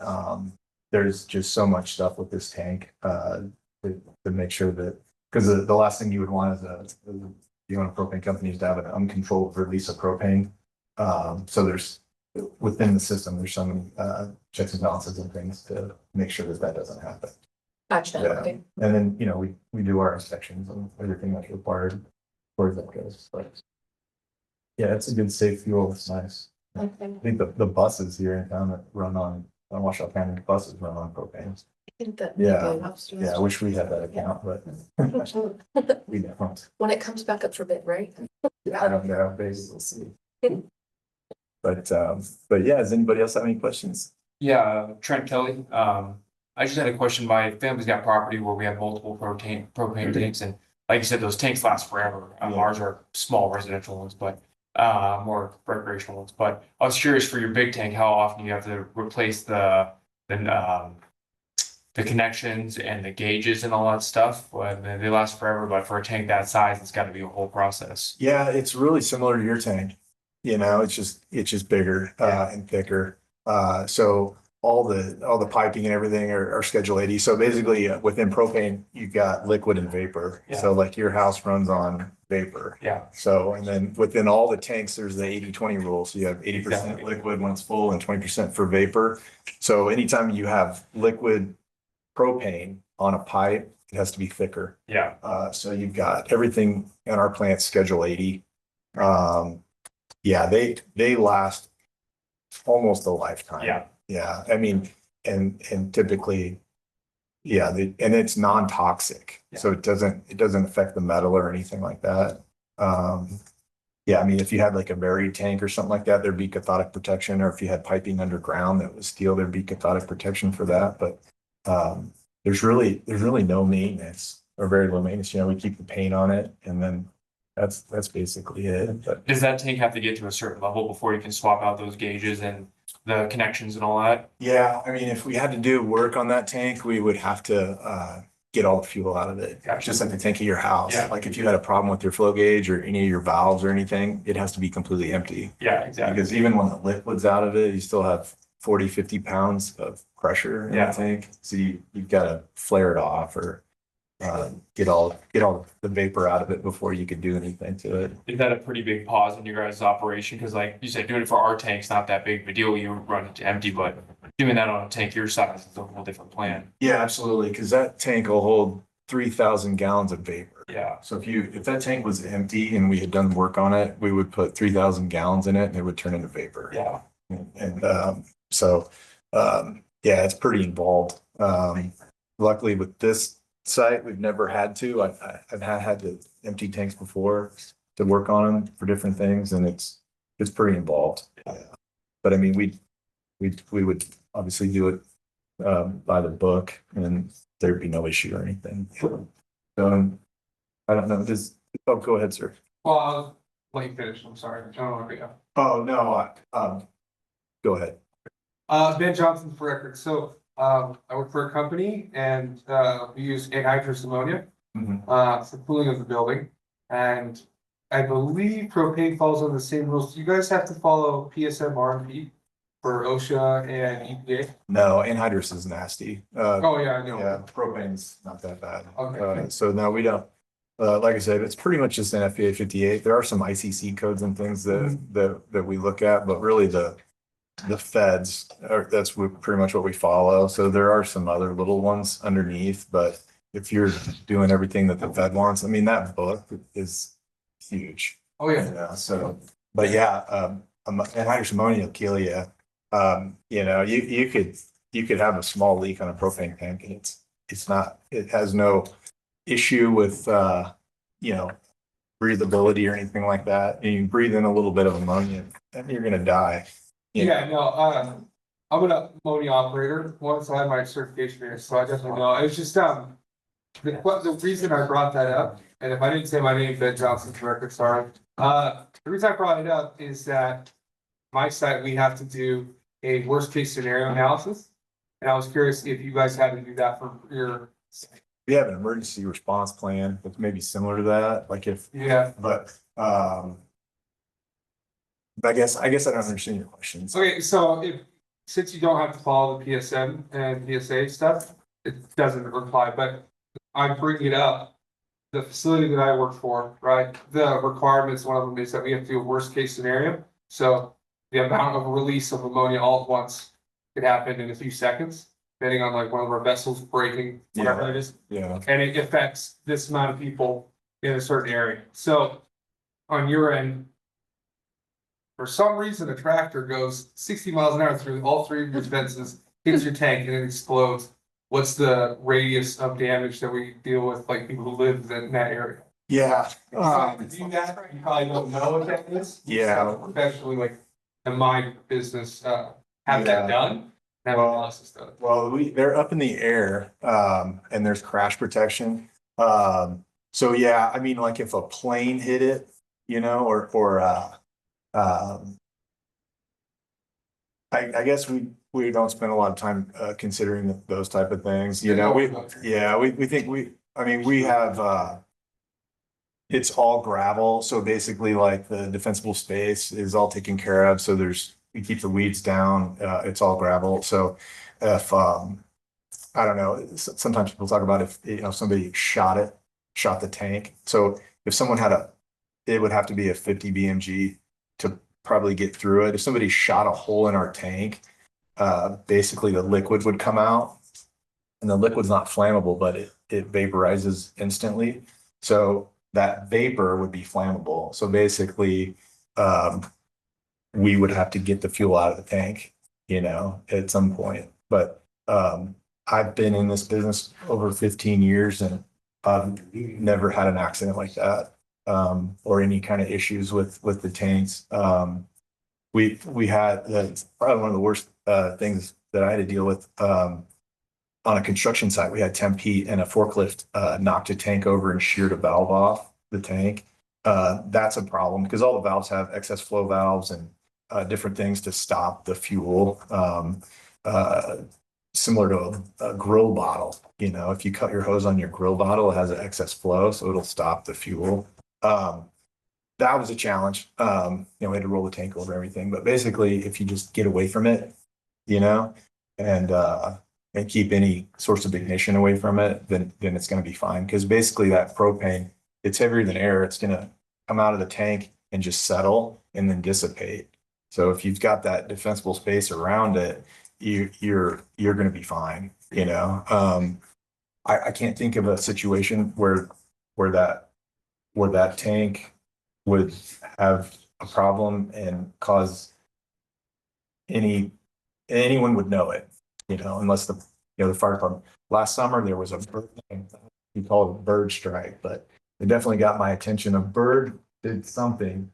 There's just so much stuff with this tank to make sure that, because the last thing you would want is you want a propane company to have an uncontrolled release of propane. So there's within the system, there's so many checks and balances and things to make sure that doesn't happen. Gotcha. Yeah. Okay. And then, we do our inspections and everything that's required as far as that goes. But yeah, it's a good safe fuel. It's nice. Okay. I think the buses here in town that run on Washoe County buses run on propane. I think that Yeah, I wish we had that account, but we don't. when it comes back up for bid, right? I don't know, basically, we'll see. But yeah, does anybody else have any questions? Yeah, Trent Kelly. I just had a question. My family's got property where we have multiple propane tanks, and like you said, those tanks last forever. Ours are small residential ones, but more recreational ones. But I was curious for your big tank, how often you have to replace the connections and the gauges and all that stuff. Well, they last forever, but for a tank that size, it's got to be a whole process. Yeah, it's really similar to your tank. you know, it's just bigger, and thicker. So all the piping and everything are Schedule 80. So basically within propane, you've got liquid and vapor. Yeah. So like your house runs on vapor. Yeah. So, and then within all the tanks, there's the 80-20 rule. So you have 80% Exactly. liquid when it's full and 20% for vapor. So anytime you have liquid propane on a pipe, it has to be thicker. Yeah. So you've got everything in our plant Schedule 80. Yeah, they last almost a lifetime. Yeah. Yeah, I mean, and typically, yeah, and it's non-toxic, so it doesn't affect the metal or anything like that. Yeah, I mean, if you had like a buried tank or something like that, there'd be cathodic protection, or if you had piping underground that was steel, there'd be cathodic protection for that. But there's really no maintenance or very low maintenance. You know, we keep the paint on it, and then that's basically it. But Does that tank have to get to a certain level before you can swap out those gauges and the connections and all that? yeah, I mean, if we had to do work on that tank, we would have to get all the fuel out of it. Gotcha. Just like the tank of your house. Yeah. Like if you had a problem with your flow gauge or any of your valves or anything, it has to be completely empty. Yeah, exactly. Because even when the liquid's out of it, you still have 40, 50 pounds of pressure in Yeah. the tank. So you've got to flare it off or get all the vapor out of it before you could do anything to it. Is that a pretty big pause in your guys' operation? Because like you said, doing it for our tank's not that big of a deal. You run it to empty, but doing that on a tank your size is a whole different plan. Yeah, absolutely. Because that tank will hold 3,000 gallons of vapor. Yeah. So if that tank was empty and we had done work on it, we would put 3,000 gallons in it and it would turn into vapor. Yeah. And yeah, it's pretty involved. Luckily with this site, we've never had to. I've had to empty tanks before to work on them for different things, and it's pretty involved. But I mean, we would obviously do it by the book, and there'd be no issue or anything. I don't know. Go ahead, sir. Well, I'll let you finish. I'm sorry. I don't want to go. Oh, no, go ahead. Ben Johnson for record. So, I work for a company and, we use anhydrous ammonia, for cooling of the building. And I believe propane falls on the same rules. Do you guys have to follow PSM RMP for OSHA and EPA? No, anhydrous is nasty. Oh, yeah, I know. Yeah, propane's not that bad. Okay. So no, we don't. Like I said, it's pretty much just an FAA 58. There are some ICC codes and things that we look at, but really the feds that's pretty much what we follow. So there are some other little ones underneath, but if you're doing everything that the Fed wants, I mean, that book is huge. Oh, yeah. Yeah. So, but yeah, anhydrous ammonia will kill you. You know, you could have a small leak on a propane tank, and it has no issue with you know, breathability or anything like that. And you breathe in a little bit of ammonia, and you're gonna die. Yeah, no, I'm an ammonia operator. Once I had my certification here, so I definitely know. It's just, the reason I brought that up, and if I didn't say my name, Ben Johnson, for record, sorry. The reason I brought it up is that my site, we have to do a worst case scenario analysis. And I was curious if you guys had to do that for your. We have an emergency response plan that's maybe similar to that, like if. Yeah. But I guess I don't understand your questions. Okay, so since you don't have to follow the PSM and PSA stuff, it doesn't apply, but I bring it up. The facility that I work for, right, the requirements, one of them is that we have to do a worst case scenario. So the amount of release of ammonia all at once could happen in a few seconds, depending on like one of our vessels breaking, whatever it is. Yeah. And it affects this amount of people in a certain area. So on your end, for some reason, a tractor goes 60 miles an hour through all three of your fences, hits your tank, and it explodes. What's the radius of damage that we deal with, like people who live in that area? Yeah. To do that, you probably don't know what that is. Yeah. So professionally, like in my business, have that done. Have analysis done. Well, they're up in the air, and there's crash protection. So yeah, I mean, like if a plane hit it, you know, or I guess we don't spend a lot of time considering those type of things, you know. We think we have it's all gravel, so basically like the defensible space is all taken care of, so we keep the weeds down, it's all gravel, so if, I don't know, sometimes people talk about if, somebody shot the tank, so if someone it would have to be a 50 BMG to probably get through it. If somebody shot a hole in our tank, basically the liquid would come out, and the liquid's not flammable, but it vaporizes instantly. So that vapor would be flammable. So basically, we would have to get the fuel out of the tank, at some point. But I've been in this business over 15 years and I've never had an accident like that, or any kind of issues with the tanks. We had that's probably one of the worst things that I had to deal with on a construction site. We had temp heat and a forklift knocked a tank over and sheared a valve off the tank. That's a problem because all the valves have excess flow valves and different things to stop the fuel. Similar to a grill bottle, if you cut your hose on your grill bottle, it has an excess flow, so it'll stop the fuel. That was a challenge. We had to roll the tank over everything, but basically if you just get away from it, and keep any source of ignition away from it, then it's going to be fine. Because basically that propane, it's heavier than air. It's going to come out of the tank and just settle and then dissipate. So if you've got that defensible space around it, you're going to be fine. I can't think of a situation where that tank would have a problem and cause anyone would know it, unless the fire department. Last summer there was a bird thing, we call it a bird strike, but it definitely got my attention. A bird did something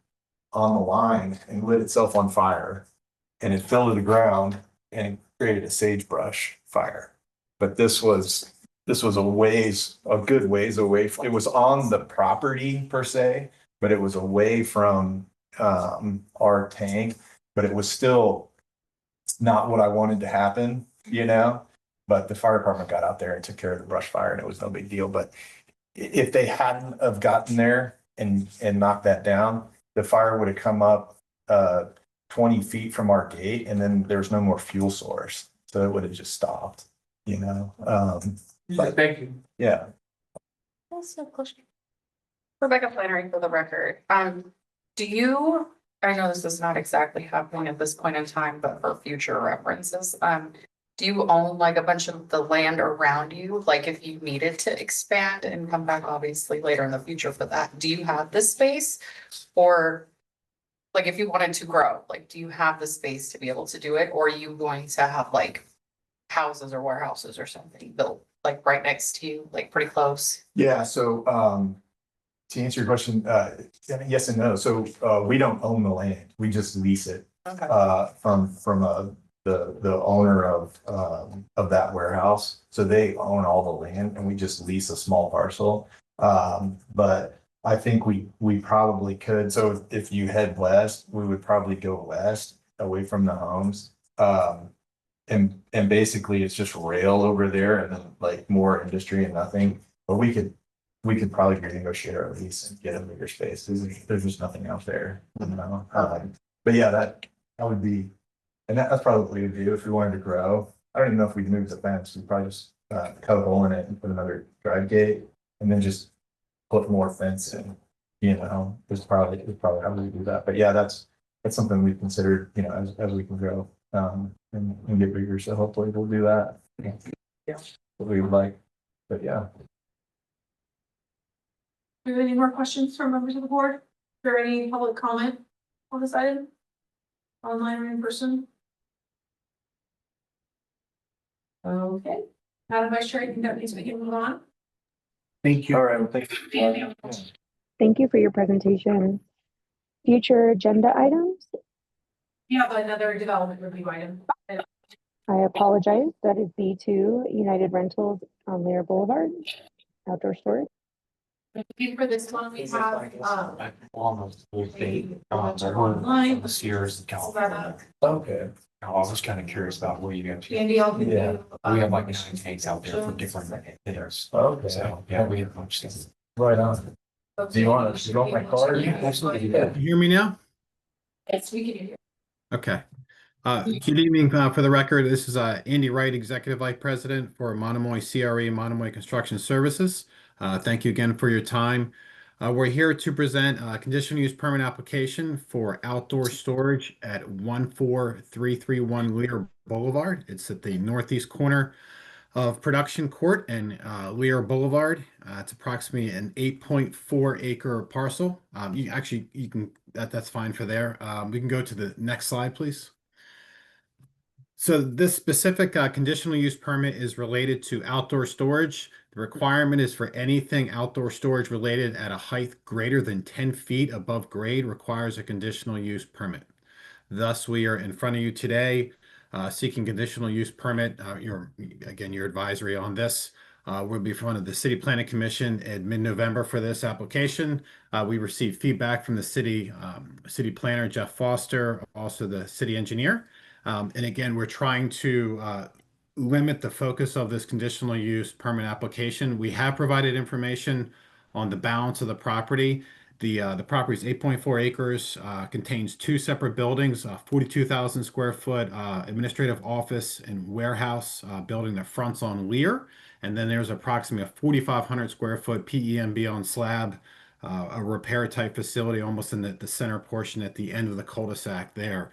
on the line and lit itself on fire, and it fell to the ground and created a sagebrush fire. But this was a good ways away. It was on the property per se, but it was away from our tank, but it was still not what I wanted to happen, but the fire department got out there and took care of the brush fire and it was no big deal. But if they hadn't have gotten there and knocked that down, the fire would have come up 20 feet from our gate and then there's no more fuel source. So it would have just stopped, but Thank you. yeah. Also, question. Rebecca Flannery for the record. Do you, I know this is not exactly happening at this point in time, but for future references, do you own like a bunch of the land around you? Like if you needed to expand and come back obviously later in the future for that, do you have the space? Or like if you wanted to grow, like do you have the space to be able to do it? Or are you going to have like houses or warehouses or something built like right next to you, like pretty close? Yeah, so to answer your question, yes and no. So we don't own the land, we just lease it Okay. from the owner of that warehouse. So they own all the land and we just lease a small parcel. But I think we probably could. So if you head west, we would probably go west away from the homes. And basically it's just rail over there and then like more industry and nothing. But we could probably renegotiate our lease and get a bigger space. There's just nothing out there, but yeah, that would be, and that's probably what we would do if we wanted to grow. I don't even know if we'd move the fence. We'd probably just cut a hole in it and put another drive gate and then just put more fence in, it's probably how we do that. But yeah, that's something we've considered, as we can grow, and get bigger. So hopefully we'll do that. Yeah. What we would like, but yeah. Do you have any more questions from members of the board? Is there any public comment on this item? Online or in person? Okay. Madam Vice Chair, I think that means we can move on. Thank you. All right, well, thank you. Thank you for your presentation. Future agenda items? We have another development review item. I apologize. That is B2 United Rentals on Lear Boulevard, outdoor storage. For this one, we have, Almost the thing, online. the Sears in California. Okay. I was kind of curious about where you guys. Andy, I'll give Yeah. you. We have like 9 tanks out there for different bidders. Okay. So, yeah, we have a bunch of stuff. Right on. Do you want my card? Absolutely. You hear me now? Yes, we can hear you. Okay. Good evening. For the record, this is Andy Wright, Executive Vice President for Monomoy CRE Monomoy Construction Services. Thank you again for your time. We're here to present a conditional use permit application for outdoor storage at 14331 Lear Boulevard. It's at the northeast corner of Production Court and Lear Boulevard. It's approximately an 8.4 acre parcel. You can that's fine for there. We can go to the next slide, please. So this specific conditional use permit is related to outdoor storage. The requirement is for anything outdoor storage related at a height greater than 10 feet above grade requires a conditional use permit. Thus, we are in front of you today seeking conditional use permit. Your advisory on this. We'll be in front of the City Planning Commission in mid-November for this application. We received feedback from the city planner, Jeff Foster, also the city engineer. And again, we're trying to limit the focus of this conditional use permit application. We have provided information on the balance of the property. The property is 8.4 acres, contains two separate buildings, 42,000 square foot administrative office and warehouse building that fronts on Lear. And then there's approximately a 4,500 square foot PEMB on slab, a repair type facility almost in the center portion at the end of the cul-de-sac there.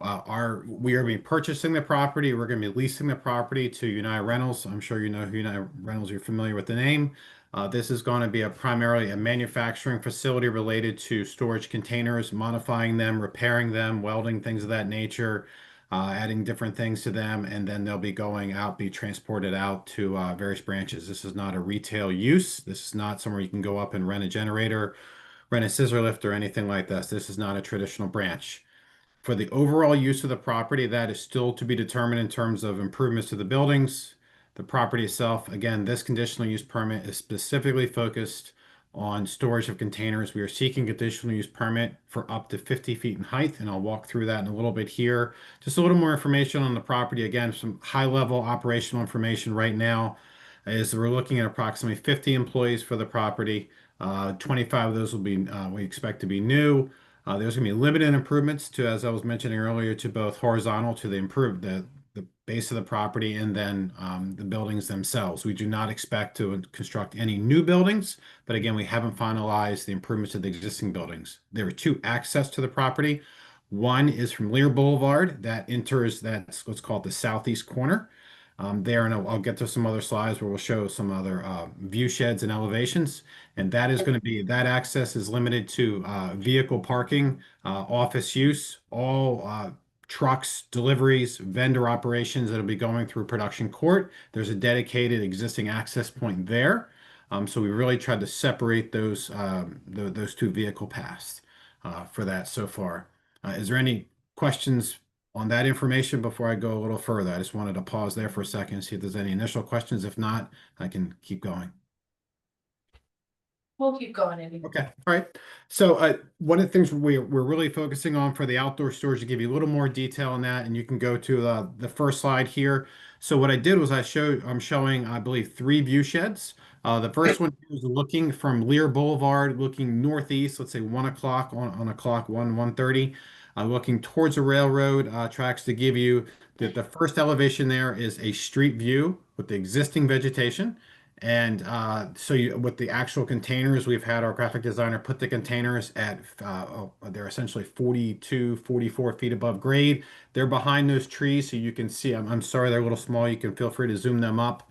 We are going to be purchasing the property. We're going to be leasing the property to United Rentals. I'm sure you know who United Rentals, you're familiar with the name. This is going to be primarily a manufacturing facility related to storage containers, modifying them, repairing them, welding, things of that nature, adding different things to them, and then they'll be going out, be transported out to various branches. This is not a retail use. This is not somewhere you can go up and rent a generator, rent a scissor lift, or anything like this. This is not a traditional branch. For the overall use of the property, that is still to be determined in terms of improvements to the buildings. The property itself, again, this conditional use permit is specifically focused on storage of containers. We are seeking conditional use permit for up to 50 feet in height, and I'll walk through that in a little bit here. Just a little more information on the property. Again, some high-level operational information right now is we're looking at approximately 50 employees for the property. 25 of those will be, we expect to be new. There's going to be limited improvements to, as I was mentioning earlier, to both horizontal to the base of the property and then the buildings themselves. We do not expect to construct any new buildings, but again, we haven't finalized the improvements to the existing buildings. There are two access to the property. One is from Lear Boulevard that enters, that's what's called the southeast corner. There, and I'll get to some other slides where we'll show some other view sheds and elevations. And that is going to be, that access is limited to vehicle parking, office use, all trucks, deliveries, vendor operations that'll be going through production court. There's a dedicated existing access point there. So we really tried to separate those two vehicle paths for that so far. Is there any questions on that information before I go a little further? I just wanted to pause there for a second and see if there's any initial questions. If not, I can keep going. We'll keep going anyway. Okay, all right. So one of the things we're really focusing on for the outdoor storage, to give you a little more detail on that, and you can go to the first slide here. So what I did was I'm showing, I believe, 3 view sheds. The first one is looking from Lear Boulevard, looking northeast, let's say 1 o'clock on a clock, 1:30, looking towards the railroad tracks to give you that the first elevation there is a street view with the existing vegetation. And with the actual containers, we've had our graphic designer put the containers at, they're essentially 42, 44 feet above grade. They're behind those trees, so you can see, I'm sorry, they're a little small. You can feel free to zoom them up.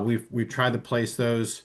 We've tried to place those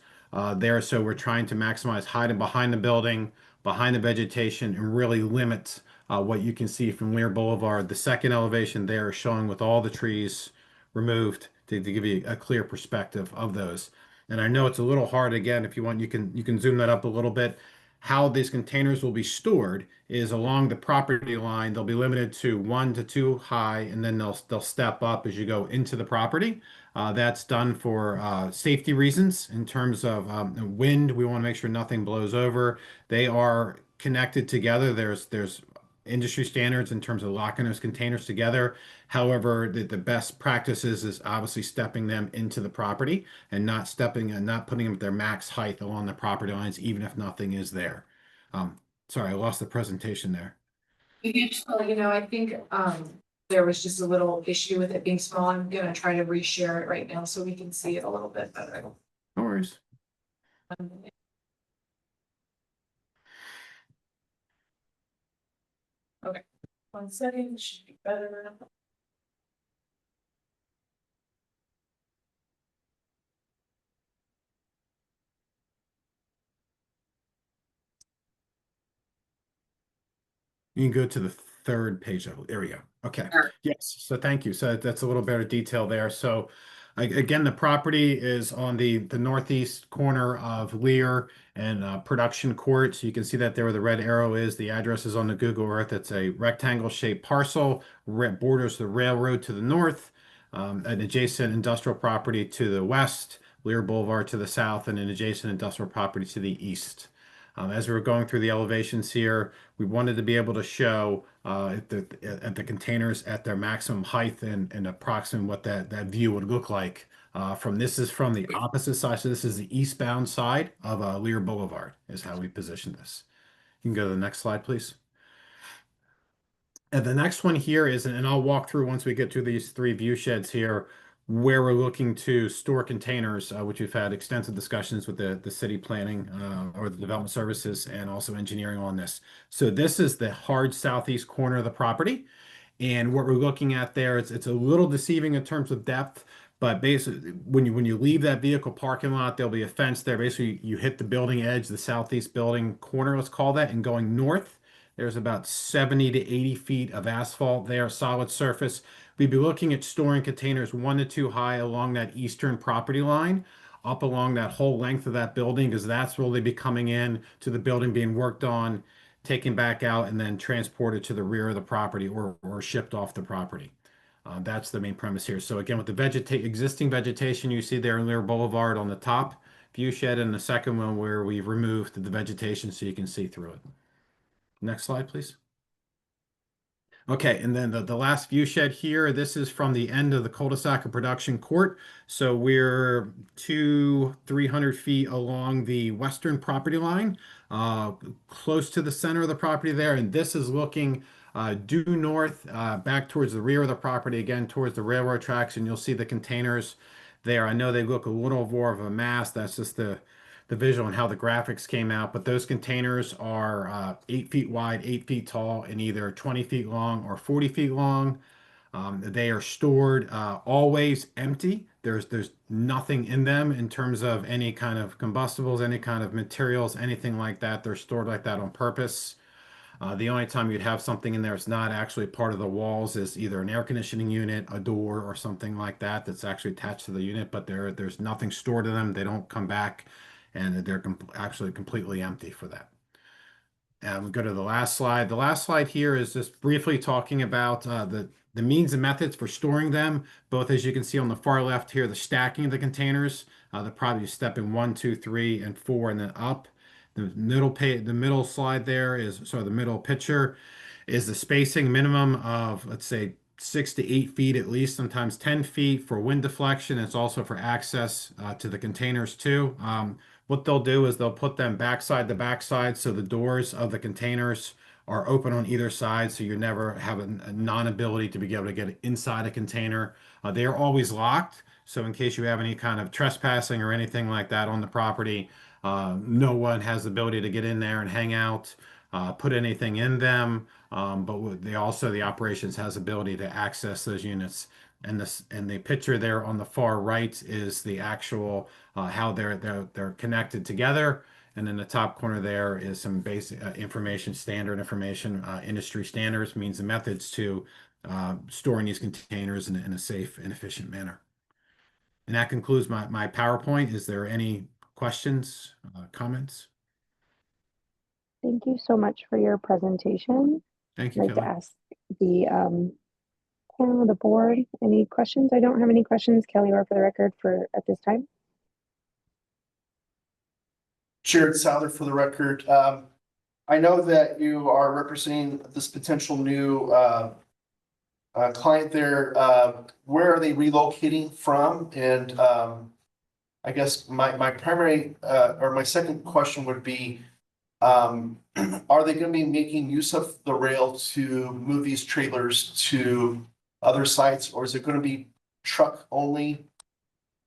there, so we're trying to maximize height and behind the building, behind the vegetation, and really limit what you can see from Lear Boulevard. The second elevation there is showing with all the trees removed to give you a clear perspective of those. And I know it's a little hard, again, if you want, you can zoom that up a little bit. How these containers will be stored is along the property line. They'll be limited to 1 to 2 high, and then they'll step up as you go into the property. That's done for safety reasons in terms of wind. We want to make sure nothing blows over. They are connected together. There's industry standards in terms of locking those containers together. However, the best practices is obviously stepping them into the property and not stepping and not putting them at their max height along the property lines, even if nothing is there. Sorry, I lost the presentation there. I think, there was just a little issue with it being small. I'm gonna try to reshare it right now so we can see it a little bit better. No worries. Okay, 1 second, should be better. You can go to the third page of it. There we go. Okay. Yes. So thank you. So that's a little better detail there. So again, the property is on the northeast corner of Lear and Production Court. So you can see that there where the red arrow is. The address is on the Google Earth. It's a rectangle shaped parcel, borders the railroad to the north, an adjacent industrial property to the west, Lear Boulevard to the south, and an adjacent industrial property to the east. As we were going through the elevations here, we wanted to be able to show at the containers at their maximum height and approximate what that view would look like. This is from the opposite side, so this is the eastbound side of Lear Boulevard is how we position this. You can go to the next slide, please. And the next one here is, and I'll walk through once we get to these three view sheds here, where we're looking to store containers, which we've had extensive discussions with the city planning or the development services and also engineering on this. So this is the hard southeast corner of the property. And what we're looking at there, it's a little deceiving in terms of depth, but basically when you leave that vehicle parking lot, there'll be a fence there. Basically, you hit the building edge, the southeast building corner, let's call that, and going north, there's about 70 to 80 feet of asphalt there, solid surface. We'd be looking at storing containers 1 to 2 high along that eastern property line, up along that whole length of that building, because that's where they'll be coming in to the building being worked on, taken back out, and then transported to the rear of the property or shipped off the property. That's the main premise here. So again, with the existing vegetation you see there in Lear Boulevard on the top view shed, and the second one where we've removed the vegetation so you can see through it. Next slide, please. Okay, and then the last view shed here, this is from the end of the cul-de-sac of Production Court. So we're 300 feet along the western property line, close to the center of the property there. And this is looking due north, back towards the rear of the property, again, towards the railroad tracks. And you'll see the containers there. I know they look a little more of a mass. That's just the visual and how the graphics came out, but those containers are 8 feet wide, 8 feet tall, and either 20 feet long or 40 feet long. They are stored always empty. There's nothing in them in terms of any kind of combustibles, any kind of materials, anything like that. They're stored like that on purpose. The only time you'd have something in there that's not actually part of the walls is either an air conditioning unit, a door, or something like that that's actually attached to the unit, but there's nothing stored in them. They don't come back, and they're actually completely empty for that. And we go to the last slide. The last slide here is just briefly talking about the means and methods for storing them, both as you can see on the far left here, the stacking of the containers, the probably step in 1, 2, 3, and 4, and then up. The middle slide there is, sorry, the middle picture is the spacing minimum of, let's say, 6 to 8 feet at least, sometimes 10 feet for wind deflection. It's also for access to the containers too. What they'll do is they'll put them backside to backside, so the doors of the containers are open on either side, so you never have a non-ability to be able to get inside a container. They are always locked, so in case you have any kind of trespassing or anything like that on the property, no one has the ability to get in there and hang out, put anything in them. But they also, the operations has ability to access those units. And the picture there on the far right is the actual how they're connected together. And in the top corner there is some basic information, standard information, industry standards, means and methods to storing these containers in a safe and efficient manner. And that concludes my PowerPoint. Is there any questions, comments? Thank you so much for your presentation. Thank you, I'd like Kelly. to ask the panel of the board any questions. I don't have any questions, Kelly, or for the record at this time. Jared Souther for the record. I know that you are representing this potential new client there. Where are they relocating from? And I guess my primary or my second question would be, are they gonna be making use of the rail to move these trailers to other sites, or is it gonna be truck only?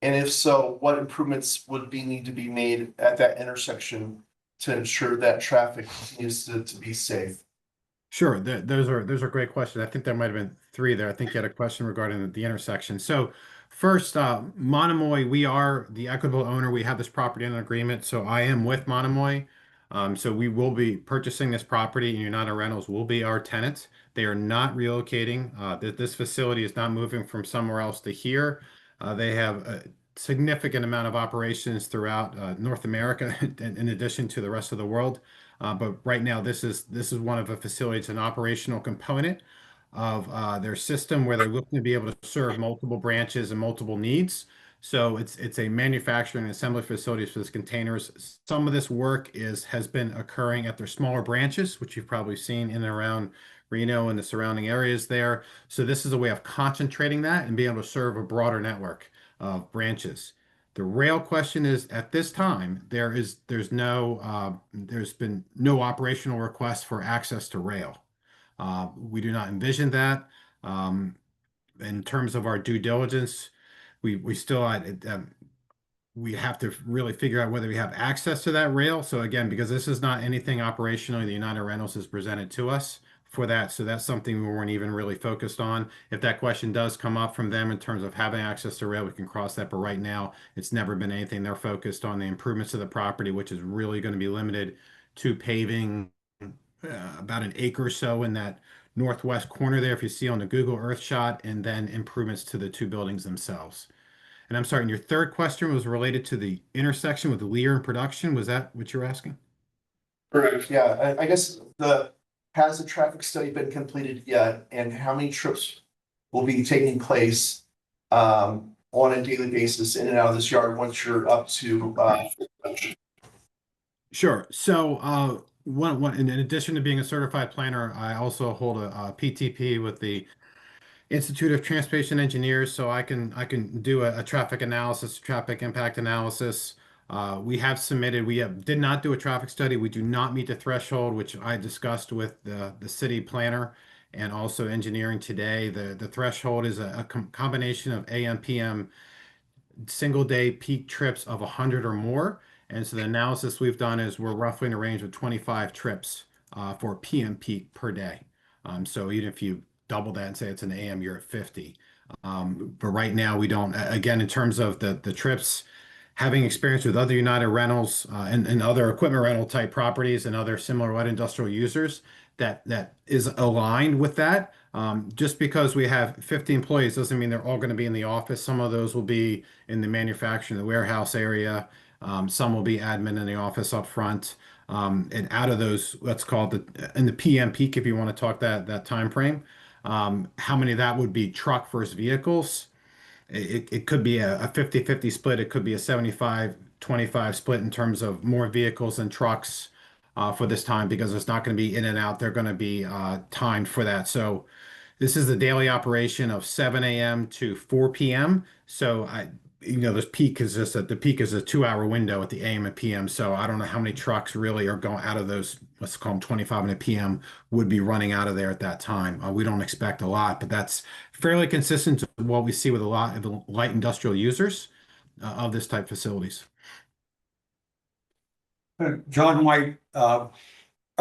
And if so, what improvements would need to be made at that intersection to ensure that traffic continues to be safe? Sure, those are great questions. I think there might have been three there. I think you had a question regarding the intersection. So first, Monomoy, we are the equitable owner. We have this property in an agreement, so I am with Monomoy. So we will be purchasing this property, and United Rentals will be our tenant. They are not relocating. This facility is not moving from somewhere else to here. They have a significant amount of operations throughout North America, in addition to the rest of the world. But right now, this is one of the facilities, an operational component of their system where they're looking to be able to serve multiple branches and multiple needs. So it's a manufacturing and assembly facilities for this containers. Some of this work has been occurring at their smaller branches, which you've probably seen in and around Reno and the surrounding areas there. So this is a way of concentrating that and being able to serve a broader network of branches. The rail question is, at this time, there's been no operational request for access to rail. We do not envision that. In terms of our due diligence, we still we have to really figure out whether we have access to that rail. So again, because this is not anything operationally the United Rentals has presented to us for that. So that's something we weren't even really focused on. If that question does come up from them in terms of having access to rail, we can cross that. But right now, it's never been anything. They're focused on the improvements to the property, which is really going to be limited to paving about an acre or so in that northwest corner there, if you see on the Google Earth shot, and then improvements to the two buildings themselves. And I'm sorry, and your third question was related to the intersection with Lear and production. Was that what you're asking? Correct. Yeah, I guess has the traffic study been completed yet? And how many trips will be taking place on a daily basis in and out of this yard once you're up to Sure. So in addition to being a certified planner, I also hold a PTP with the Institute of Transportation Engineers, so I can do a traffic analysis, traffic impact analysis. Did not do a traffic study. We do not meet the threshold, which I discussed with the city planner and also engineering today. The threshold is a combination of AM, PM, single day peak trips of 100 or more. And so the analysis we've done is we're roughly in a range of 25 trips for PM peak per day. So even if you double that and say it's an AM, you're at 50. But right now we don't, again, in terms of the trips, having experience with other United Rentals and other equipment rental type properties and other similar light industrial users, that is aligned with that. Just because we have 50 employees doesn't mean they're all going to be in the office. Some of those will be in the manufacturing, the warehouse area. Some will be admin in the office up front. And out of those, let's call it in the PM peak, if you want to talk that time frame, how many of that would be truck versus vehicles? It could be a 50-50 split. It could be a 75-25 split in terms of more vehicles than trucks for this time because it's not going to be in and out. They're going to be timed for that. So this is the daily operation of 7 a.m. to 4 p.m. So this peak is the peak is a 2-hour window at the AM and PM. So I don't know how many trucks really are going out of those, let's call them 25 PM would be running out of there at that time. We don't expect a lot, but that's fairly consistent to what we see with a lot of the light industrial users of this type facilities. John White, are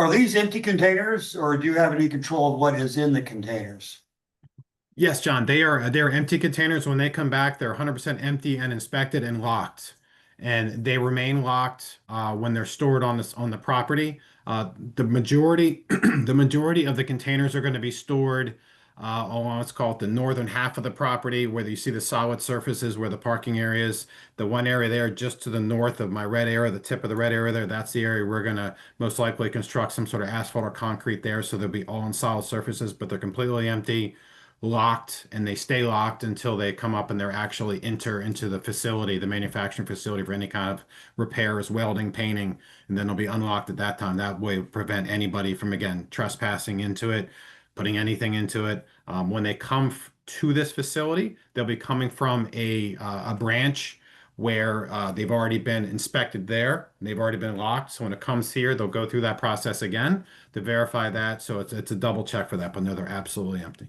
these empty containers or do you have any control of what is in the containers? Yes, John, they're empty containers. When they come back, they're 100% empty and inspected and locked. And they remain locked when they're stored on the property. The majority of the containers are going to be stored on let's call it the northern half of the property where you see the solid surfaces where the parking area is. The one area there just to the north of my red area, the tip of the red area there, that's the area we're going to most likely construct some sort of asphalt or concrete there. So they'll be all on solid surfaces, but they're completely empty, locked and they stay locked until they come up and they're actually enter into the facility, the manufacturing facility for any kind of repairs, welding, painting, and then they'll be unlocked at that time. That way prevent anybody from, again, trespassing into it, putting anything into it. When they come to this facility, they'll be coming from a branch where they've already been inspected there. They've already been locked. So when it comes here, they'll go through that process again to verify that. So it's a double check for that, but no, they're absolutely empty.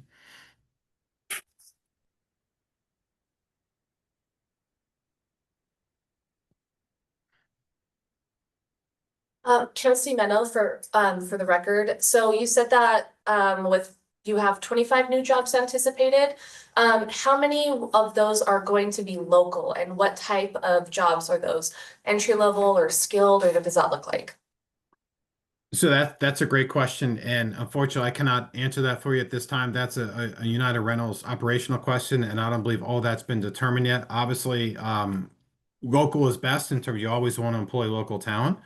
Chelsea Meno for the record. So you said that, you have 25 new jobs anticipated. How many of those are going to be local and what type of jobs are those? Entry level or skilled, or what does that look like? So that's a great question, and unfortunately, I cannot answer that for you at this time. That's a United Rentals operational question, and I don't believe all that's been determined yet. Obviously, local is best in terms you always want to employ local talent,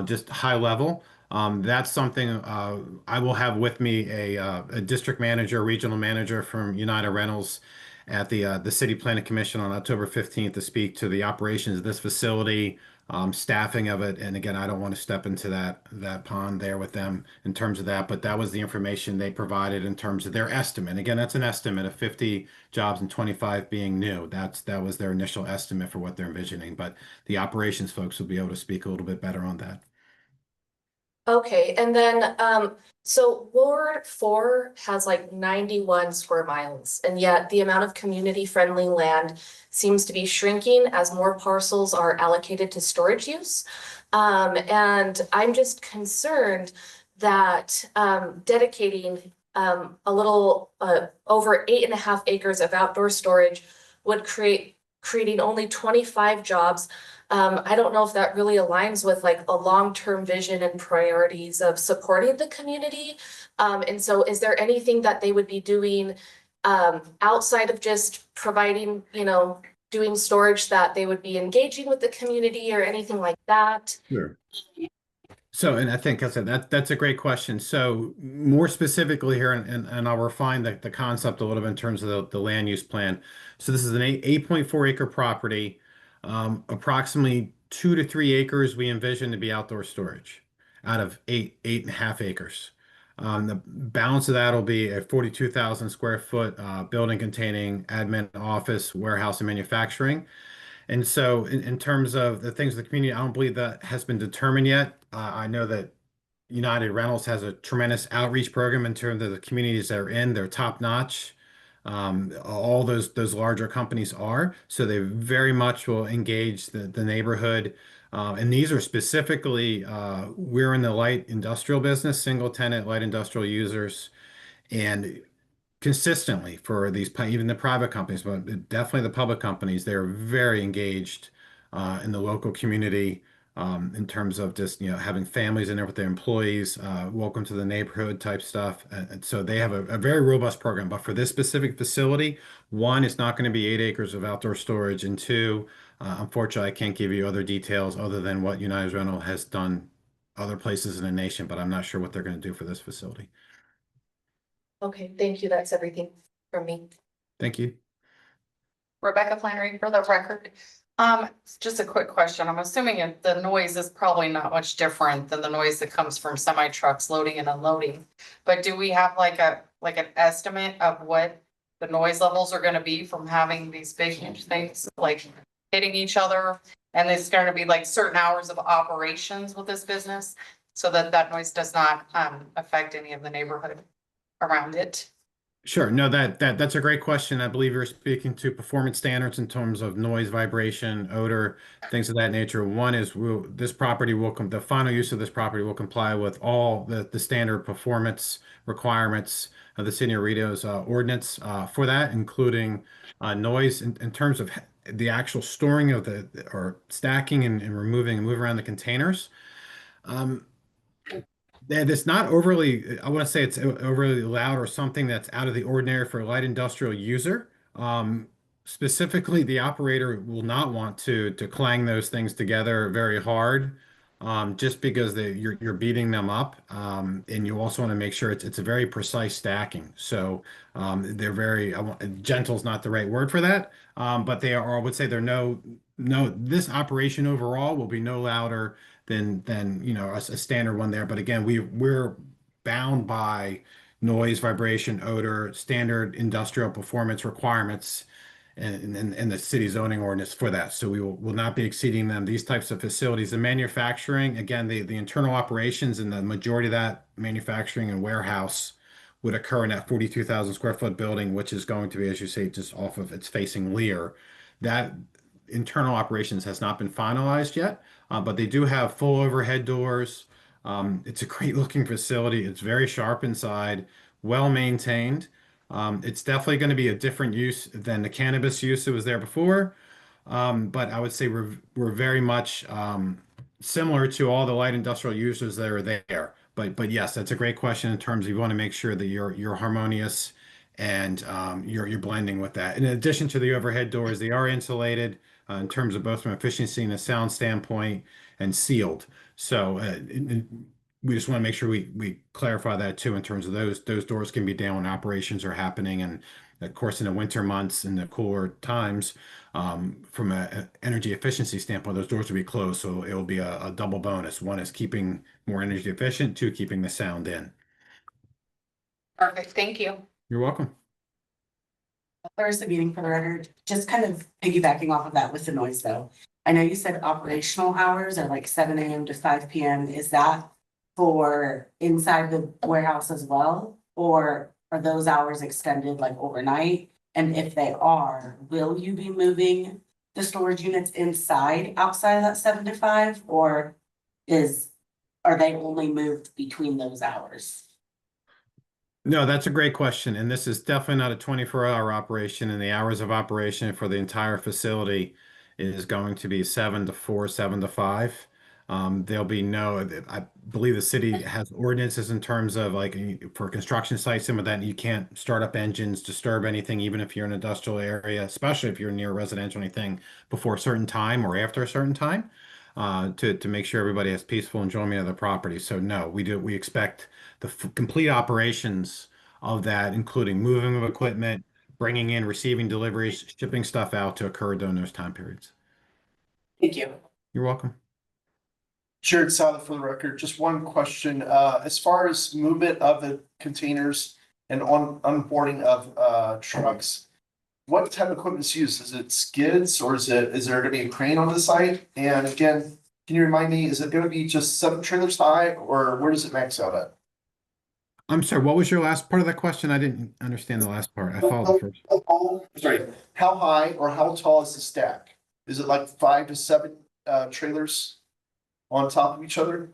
just high level. That's something I will have with me a district manager, regional manager from United Rentals at the City Planning Commission on October 15th to speak to the operations of this facility, staffing of it. And again, I don't want to step into that pond there with them in terms of that, but that was the information they provided in terms of their estimate. Again, that's an estimate of 50 jobs and 25 being new. That was their initial estimate for what they're envisioning, but the operations folks will be able to speak a little bit better on that. Okay, and then, so Ward 4 has like 91 square miles, and yet the amount of community-friendly land seems to be shrinking as more parcels are allocated to storage use. And I'm just concerned that dedicating a little over 8.5 acres of outdoor storage would creating only 25 jobs. I don't know if that really aligns with like a long-term vision and priorities of supporting the community. And so is there anything that they would be doing outside of just providing, doing storage, that they would be engaging with the community or anything like that? Sure. So, and I think I said that's a great question. So more specifically here, and I'll refine the concept a little bit in terms of the land use plan. So this is an 8.4 acre property. Approximately 2 to 3 acres we envision to be outdoor storage out of 8.5 acres. The balance of that will be a 42,000 square foot building containing admin, office, warehouse, and manufacturing. And so in terms of the things of the community, I don't believe that has been determined yet. I know that United Rentals has a tremendous outreach program in terms of the communities they're in. They're top notch. All those larger companies are. So they very much will engage the neighborhood. And these are specifically, we're in the light industrial business, single tenant light industrial users. And consistently for these, even the private companies, but definitely the public companies, they're very engaged in the local community in terms of just, having families in there with their employees, welcome to the neighborhood type stuff. And so they have a very robust program. But for this specific facility, one, it's not going to be 8 acres of outdoor storage. And two, unfortunately, I can't give you other details other than what United Rental has done other places in the nation, but I'm not sure what they're going to do for this facility. Okay, thank you. That's everything from me. Thank you. Rebecca Flannery for the record. Just a quick question. I'm assuming the noise is probably not much different than the noise that comes from semi trucks loading and unloading. But do we have like an estimate of what the noise levels are gonna be from having these big huge things like hitting each other? And there's gonna be like certain hours of operations with this business so that noise does not affect any of the neighborhood around it? Sure. No, that's a great question. I believe you're speaking to performance standards in terms of noise, vibration, odor, things of that nature. One is this property will the final use of this property will comply with all the standard performance requirements of the City of Rito's ordinance for that, including noise in terms of the actual storing of or stacking and removing and moving around the containers. That it's not overly, I want to say it's overly loud or something that's out of the ordinary for a light industrial user. Specifically, the operator will not want to clang those things together very hard just because you're beating them up. And you also want to make sure it's a very precise stacking. So they're very, gentle is not the right word for that. But they are, I would say they're this operation overall will be no louder than a standard one there. But again, we're bound by noise, vibration, odor, standard industrial performance requirements and the city zoning ordinance for that. So we will not be exceeding them. These types of facilities, the manufacturing, again, the internal operations and the majority of that manufacturing and warehouse would occur in that 42,000 square foot building, which is going to be, as you say, just off of it's facing Lear. That internal operations has not been finalized yet, but they do have full overhead doors. It's a great looking facility. It's very sharp inside, well maintained. It's definitely going to be a different use than the cannabis use that was there before. But I would say we're very much similar to all the light industrial uses that are there. But yes, that's a great question in terms of you want to make sure that you're harmonious and you're blending with that. In addition to the overhead doors, they are insulated in terms of both from efficiency and a sound standpoint and sealed. So we just want to make sure we clarify that too in terms of those doors can be down when operations are happening. And of course, in the winter months and the cooler times, from an energy efficiency standpoint, those doors will be closed. So it'll be a double bonus. One is keeping more energy efficient, two, keeping the sound in. Perfect, thank you. You're welcome. Thursday meeting for the record, just kind of piggybacking off of that with the noise though. I know you said operational hours are like 7 a.m. to 5 p.m. Is that for inside the warehouse as well? Or are those hours extended like overnight? And if they are, will you be moving the storage units inside outside of that 7 to 5? Or are they only moved between those hours? No, that's a great question. And this is definitely not a 24-hour operation. And the hours of operation for the entire facility is going to be 7 to 4, 7 to 5. There'll be I believe the city has ordinances in terms of like for construction sites, some of that you can't start up engines, disturb anything, even if you're in an industrial area, especially if you're near residential anything before a certain time or after a certain time, to make sure everybody has peaceful enjoyment of the property. So no, we expect the complete operations of that, including moving of equipment, bringing in, receiving deliveries, shipping stuff out to occur during those time periods. Thank you. You're welcome. Jared Sauter for the record, just one question, as far as movement of the containers and onboarding of trucks. What type of equipment is used? Is it skids or is there gonna be a crane on the site? And again, can you remind me, is it gonna be just 7 trailers high or where does it max out at? I'm sorry, what was your last part of that question? I didn't understand the last part. I followed the first. Sorry, how high or how tall is the stack? Is it like 5 to 7 trailers on top of each other?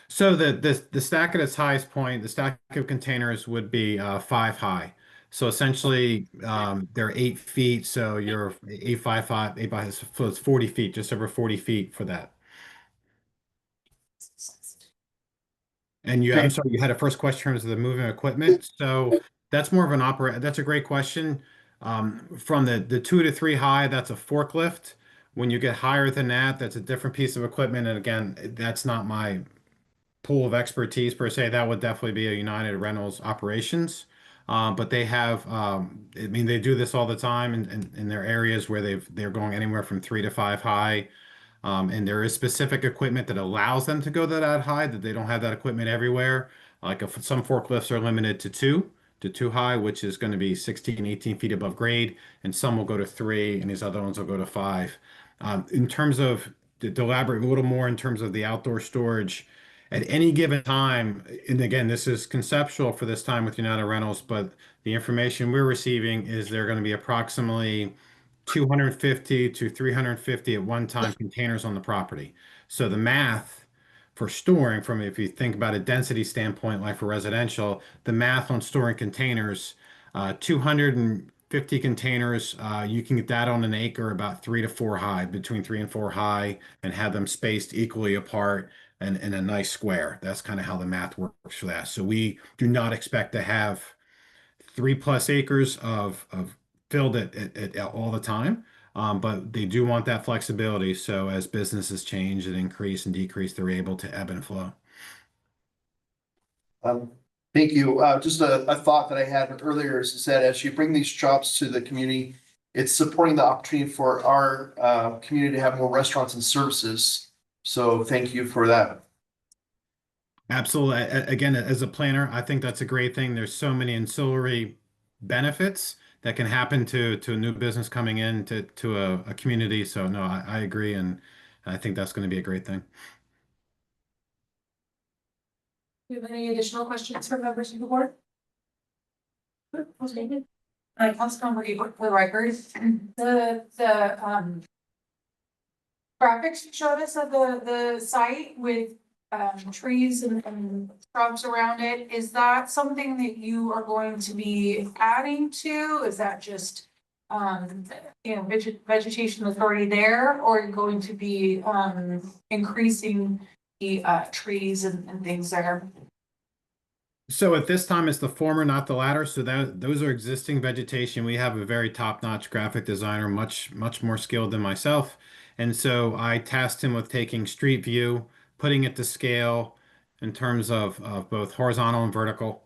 So the stack at its highest point, the stack of containers would be 5 high. So essentially, they're 8 feet. So you're 8 by so it's 40 feet, just over 40 feet for that. And I'm sorry, you had a first question in terms of the moving equipment. So that's more of an that's a great question. From the 2 to 3 high, that's a forklift. When you get higher than that, that's a different piece of equipment. And again, that's not my pool of expertise per se. That would definitely be a United Rentals operations. But they have, I mean, they do this all the time in their areas where they're going anywhere from 3 to 5 high. And there is specific equipment that allows them to go that high, that they don't have that equipment everywhere. Like if some forklifts are limited to two high, which is going to be 16, 18 feet above grade, and some will go to 3, and these other ones will go to 5. In terms of to elaborate a little more in terms of the outdoor storage, at any given time, and again, this is conceptual for this time with United Rentals, but the information we're receiving is there going to be approximately 250 to 350 at one time containers on the property. So the math for storing from, if you think about a density standpoint, like for residential, the math on storing containers, 250 containers, you can get that on an acre about 3 to 4 high, between 3 and 4 high, and have them spaced equally apart and in a nice square. That's kind of how the math works for that. So we do not expect to have 3+ acres of filled at all the time. But they do want that flexibility. So as businesses change and increase and decrease, they're able to ebb and flow. Thank you. Just a thought that I had earlier is that as you bring these jobs to the community, it's supporting the opportunity for our community to have more restaurants and services. So thank you for that. Absolutely. Again, as a planner, I think that's a great thing. There's so many ancillary benefits that can happen to a new business coming in to a community. So no, I agree, and I think that's going to be a great thing. Do you have any additional questions for members of the board? Councilmember Eber, for the record, the graphics showed us of the site with trees and shrubs around it. Is that something that you are going to be adding to? Is that just vegetation that's already there, or are you going to be increasing the trees and things there? So at this time, it's the former, not the latter. So that those are existing vegetation. We have a very top-notch graphic designer, much more skilled than myself. And so I tasked him with taking street view, putting it to scale in terms of both horizontal and vertical.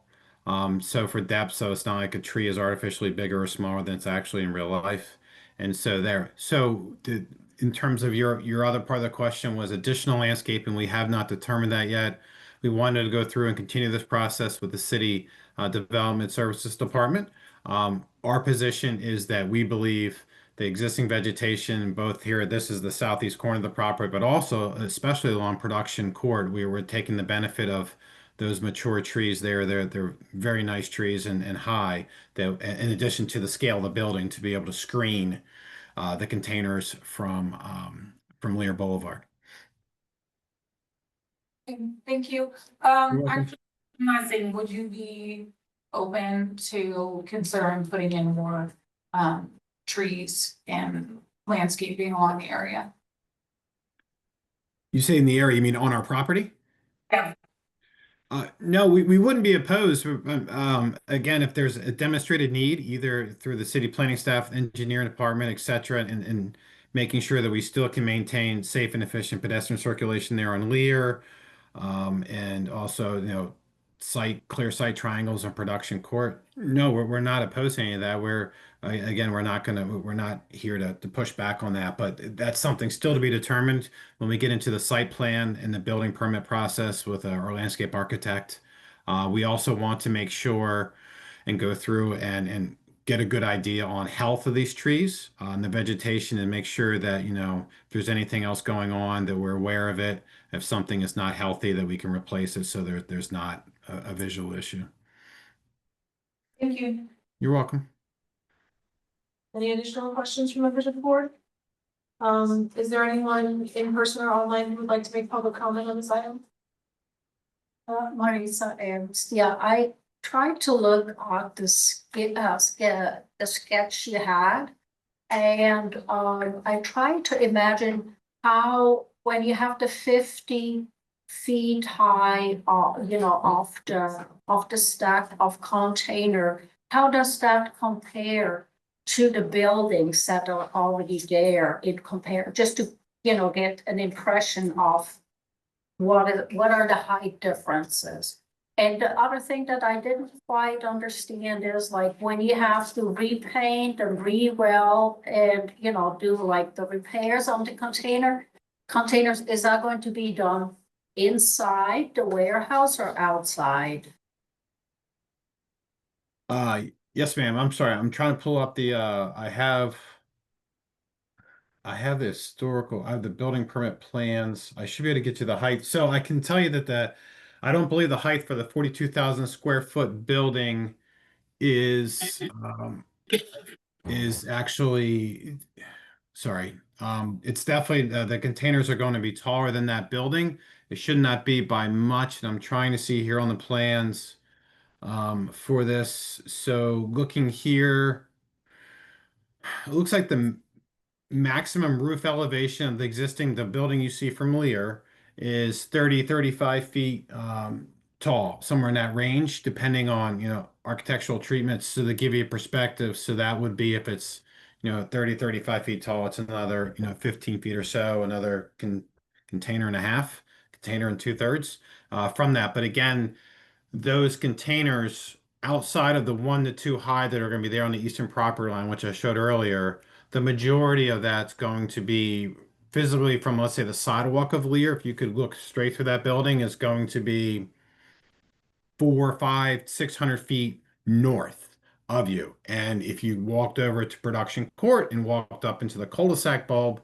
So for depth, so it's not like a tree is artificially bigger or smaller than it's actually in real life. And so there. In terms of your other part of the question was additional landscaping. We have not determined that yet. We wanted to go through and continue this process with the city development services department. Our position is that we believe the existing vegetation, both here, this is the southeast corner of the property, but also especially along production court, we were taking the benefit of those mature trees there. They're very nice trees and high. That in addition to the scale of the building, to be able to screen the containers from Lear Boulevard. Thank you. You're welcome. Actually, I'm not saying, would you be open to considering putting in more trees and landscaping along the area? You say in the area, you mean on our property? Yeah. No, we wouldn't be opposed. Again, if there's a demonstrated need, either through the city planning staff, engineering department, et cetera, and making sure that we still can maintain safe and efficient pedestrian circulation there on Lear, and also, clear site triangles and production court. No, we're not opposed to any of that. Again, we're not here to push back on that, but that's something still to be determined when we get into the site plan and the building permit process with our landscape architect. We also want to make sure and go through and get a good idea on health of these trees, and the vegetation, and make sure that, if there's anything else going on, that we're aware of it. If something is not healthy, that we can replace it so there's not a visual issue. Thank you. You're welcome. Any additional questions from members of the board? Is there anyone in person or online who would like to make public comment on this item? Marisa, yeah, I tried to look at the sketch you had. And I tried to imagine how, when you have the 50 feet high, off the stack of container, how does that compare to the buildings that are already there? It compare, just to, get an impression of what are the height differences. And the other thing that I didn't quite understand is, like, when you have to repaint and re-weld and, do like the repairs on the containers, is that going to be done inside the warehouse or outside? Yes, ma'am. I'm sorry. I'm trying to pull up the, I have the historical, I have the building permit plans. I should be able to get you the height. So I can tell you that I don't believe the height for the 42,000 square foot building is actually, sorry. It's definitely, the containers are going to be taller than that building. It should not be by much. And I'm trying to see here on the plans for this. So looking here, it looks like the maximum roof elevation of the building you see from Lear is 35 feet tall, somewhere in that range, depending on, architectural treatments. So to give you a perspective, so that would be if it's, 30, 35 feet tall. It's another, 15 feet or so, another container and a half, container and 2/3 from that. But again, those containers outside of the 1 to 2 high that are going to be there on the eastern property line, which I showed earlier, the majority of that's going to be physically from, let's say, the sidewalk of Lear. If you could look straight through that building, is going to be 4, 5, 600 feet north of you. And if you walked over to production court and walked up into the cul-de-sac bulb,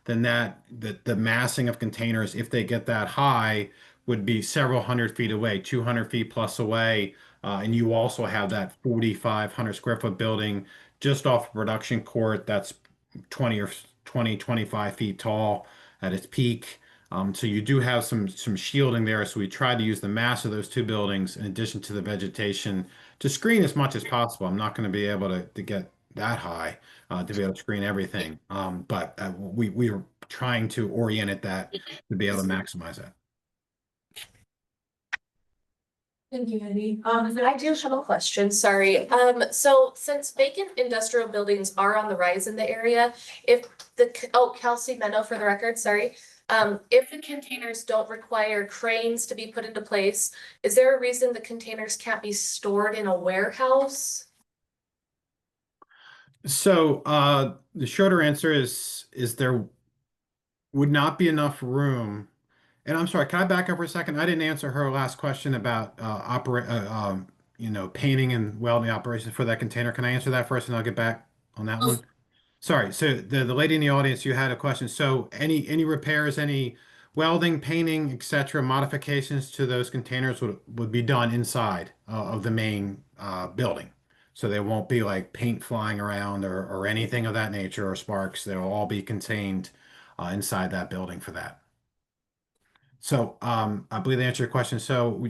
then the massing of containers, if they get that high, would be several hundred feet away, 200 feet plus away. And you also have that 4,500 square foot building just off production court that's 25 feet tall at its peak. So you do have some shielding there. So we tried to use the mass of those two buildings in addition to the vegetation to screen as much as possible. I'm not going to be able to get that high to be able to screen everything. But we are trying to orient it that to be able to maximize that. Thank you, Andy. I do have a question, sorry. So since vacant industrial buildings are on the rise in the area, if Kelsey Meno for the record, sorry. If the containers don't require cranes to be put into place, is there a reason the containers can't be stored in a warehouse? So the shorter answer is there would not be enough room. And I'm sorry, can I back up for a second? I didn't answer her last question about painting and welding operations for that container. Can I answer that first and I'll get back on that one? Sorry, so the lady in the audience, you had a question. So any repairs, any welding, painting, etc., modifications to those containers would be done inside of the main building. So there won't be like paint flying around or anything of that nature or sparks. They'll all be contained inside that building for that. So I believe they answered your question. So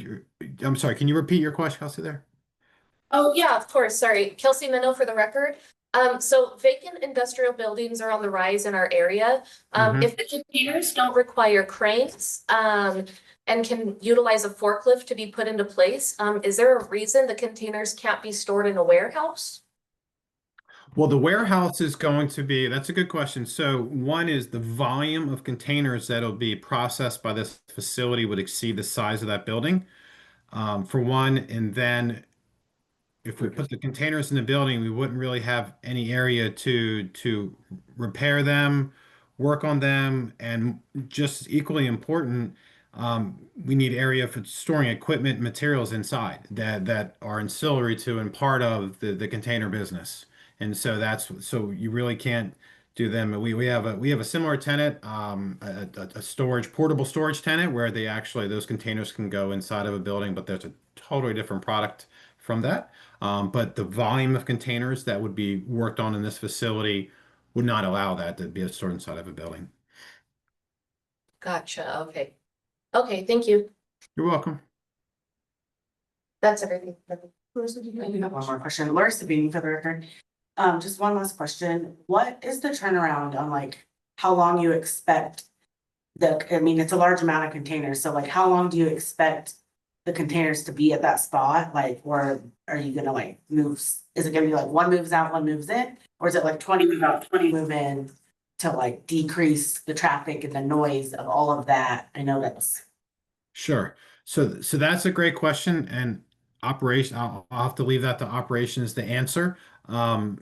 I'm sorry, can you repeat your question, Kelsey, there? Oh, yeah, of course. Sorry. Kelsey Mino for the record. So vacant industrial buildings are on the rise in our area. If the containers don't require cranes, and can utilize a forklift to be put into place, is there a reason the containers can't be stored in a warehouse? Well, the warehouse is going to be, that's a good question. So one is the volume of containers that'll be processed by this facility would exceed the size of that building, for one. And then if we put the containers in the building, we wouldn't really have any area to repair them, work on them, and just equally important, we need area for storing equipment, and materials inside that are ancillary to and part of the container business. And so so you really can't do them. We have a similar tenant, a storage portable storage tenant where those containers can go inside of a building, but there's a totally different product from that. But the volume of containers that would be worked on in this facility would not allow that to be stored inside of a building. Gotcha. Okay. Okay, thank you. You're welcome. That's everything. I have one more question. Laura Sabini for the record. Just one last question. What is the turnaround on like how long you expect I mean, it's a large amount of containers, so like how long do you expect the containers to be at that spot? Like, or are you gonna like move? Is it gonna be like one moves out, one moves in? Or is it like 20 move out, 20 move in to like decrease the traffic and the noise of all of that? I know that's. Sure. So that's a great question. And I'll have to leave that to operations to answer. And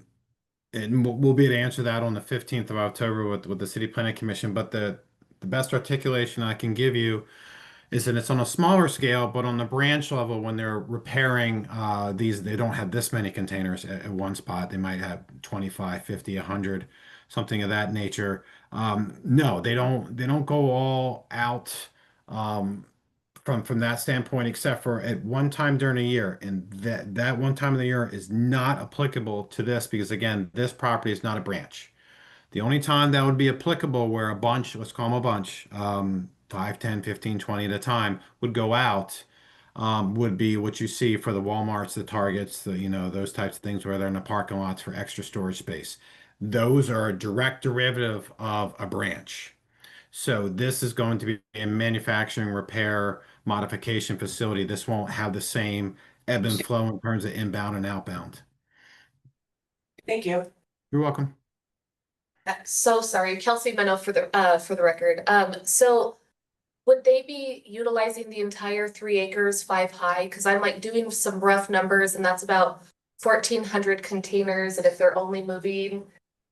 we'll be able to answer that on the 15th of October with the City Planning Commission. But the best articulation I can give you is that it's on a smaller scale, but on the branch level, when they're repairing they don't have this many containers at one spot. They might have 25, 50, 100, something of that nature. No, they don't go all out from that standpoint, except for at one time during a year. And that one time of the year is not applicable to this because again, this property is not a branch. The only time that would be applicable where a bunch, let's call them a bunch, 5, 10, 15, 20 at a time would go out, would be what you see for the Walmarts, the Targets, those types of things where they're in the parking lots for extra storage space. Those are a direct derivative of a branch. So this is going to be a manufacturing, repair, modification facility. This won't have the same ebb and flow in terms of inbound and outbound. Thank you. You're welcome. So sorry, Kelsey Beno for the record. So would they be utilizing the entire 3 acres, 5 high? Cause I'm like doing some rough numbers and that's about 1,400 containers. And if they're only moving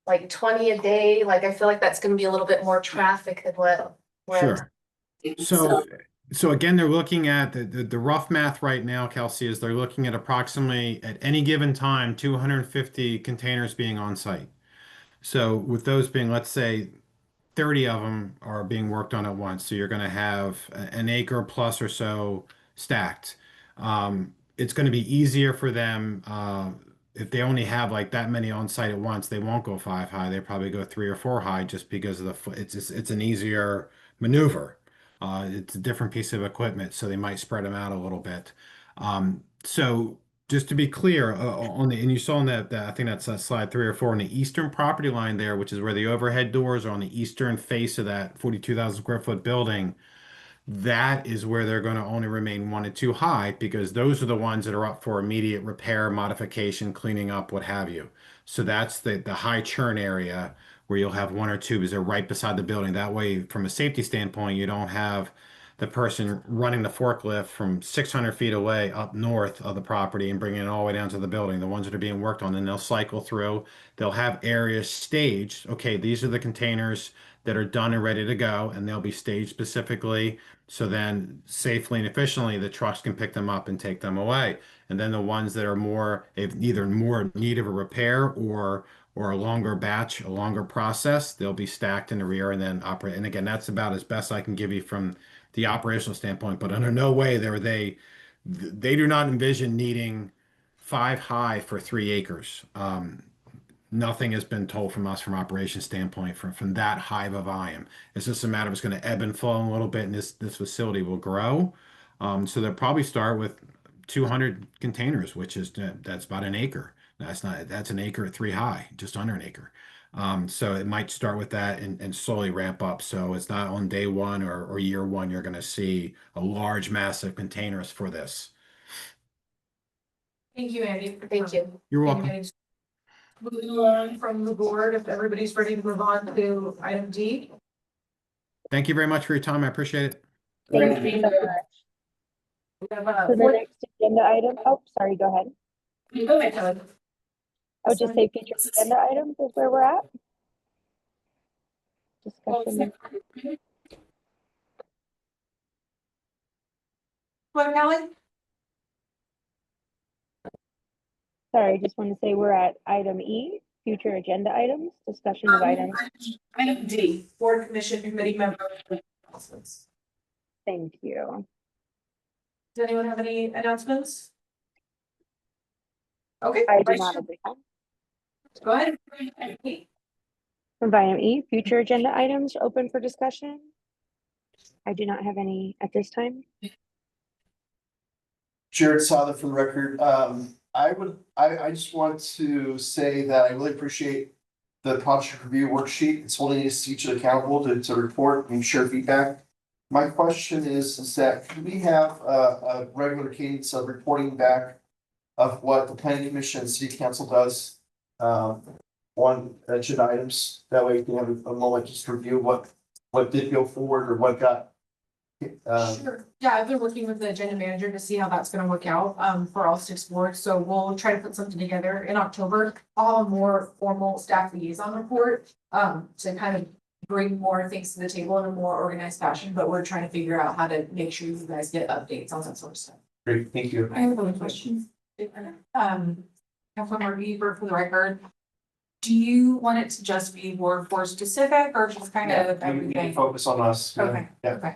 like 20 a day, like I feel like that's gonna be a little bit more traffic than what. Sure. So again, they're looking at the rough math right now, Kelsey, is they're looking at approximately at any given time, 250 containers being on site. So with those being, let's say, 30 of them are being worked on at once. So you're going to have an acre plus or so stacked. It's going to be easier for them if they only have like that many on site at once. They won't go 5 high. They probably go 3 or 4 high just because of it's an easier maneuver. It's a different piece of equipment, so they might spread them out a little bit. So just to be clear, on the and you saw on that I think that's slide 3 or 4 on the eastern property line there, which is where the overhead doors are on the eastern face of that 42,000 square foot building. That is where they're going to only remain 1 and 2 high because those are the ones that are up for immediate repair, modification, cleaning up, what have you. So that's the high churn area where you'll have 1 or 2 because they're right beside the building. That way, from a safety standpoint, you don't have the person running the forklift from 600 feet away up north of the property and bringing it all the way down to the building. The ones that are being worked on, then they'll cycle through. They'll have areas staged. Okay, these are the containers that are done and ready to go, and they'll be staged specifically. So then safely and efficiently, the trucks can pick them up and take them away. And then the ones that are more, if either more need of a repair or a longer batch, a longer process, they'll be stacked in the rear and then operate. And again, that's about as best I can give you from the operational standpoint, but under no way they do not envision needing 5 high for 3 acres. Nothing has been told from us from operation standpoint from that high of a volume. It's just a matter of it's going to ebb and flow a little bit, and this facility will grow. So they'll probably start with 200 containers, which is that's about an acre. That's an acre at 3 high, just under an acre. So it might start with that and slowly ramp up. So it's not on day one or year one, you're going to see a large, massive containers for this. Thank you, Andy. Thank you. You're welcome. Moving on from the board, if everybody's ready to move on to item D. Thank you very much for your time. I appreciate it. Thank you so much. We have So the next agenda item, oh, sorry, go ahead. Go ahead, Kelly. I would just say future agenda items is where we're at. Discussion. What, Kelly? Sorry, just want to say we're at item E, future agenda items, discussion of items. Item D, board commission committee member. Thank you. Does anyone have any announcements? Okay. I do not at this time. Go ahead. From item E, future agenda items open for discussion. I do not have any at this time. Jared Souther for the record. I just want to say that I really appreciate the project review worksheet. It's holding us each accountable to report and share feedback. My question is that can we have a regular cadence of reporting back of what the planning commission and city council does on agenda items? That way we can have a moment just to review what did go forward or what got. Sure. Yeah, I've been working with the agenda manager to see how that's gonna work out for all 6 boards. So we'll try to put something together in October. I'll have a more formal staff liaison report to kind of bring more things to the table in a more organized fashion, but we're trying to figure out how to make sure you guys get updates on that sort of stuff. Great, thank you. I have a question. Councilmember Bieber, for the record. Do you want it to just be ward 4 specific or just kind of We everything? can focus on us. Okay, Yeah. okay.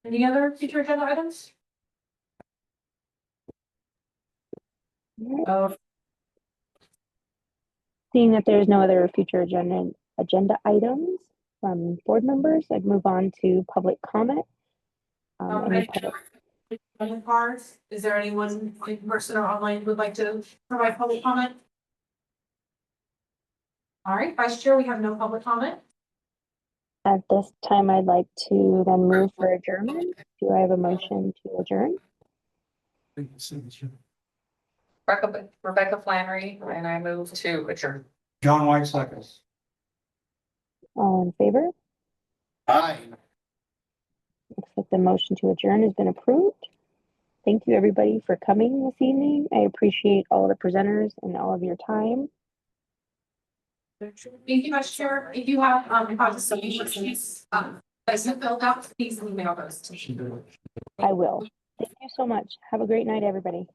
Any other future agenda items? Oh, Seeing that there's no other future agenda items from board members, I'd move on to public comment. Any public cards, is there anyone in person or online who would like to provide public comment? All right, Vice Chair, we have no public comment. At this time, I'd like to then move for adjournment. Do I have a motion to adjourn? Rebecca Flannery, and I move to adjourn. John White seconds. All in favor? Aye. Looks like the motion to adjourn has been approved. Thank you, everybody, for coming this evening. I appreciate all the presenters and all of your time. Thank you, Vice Chair. If you have, questions, guys have filled out, please email those to me. I will. Thank you so much. Have a great night, everybody.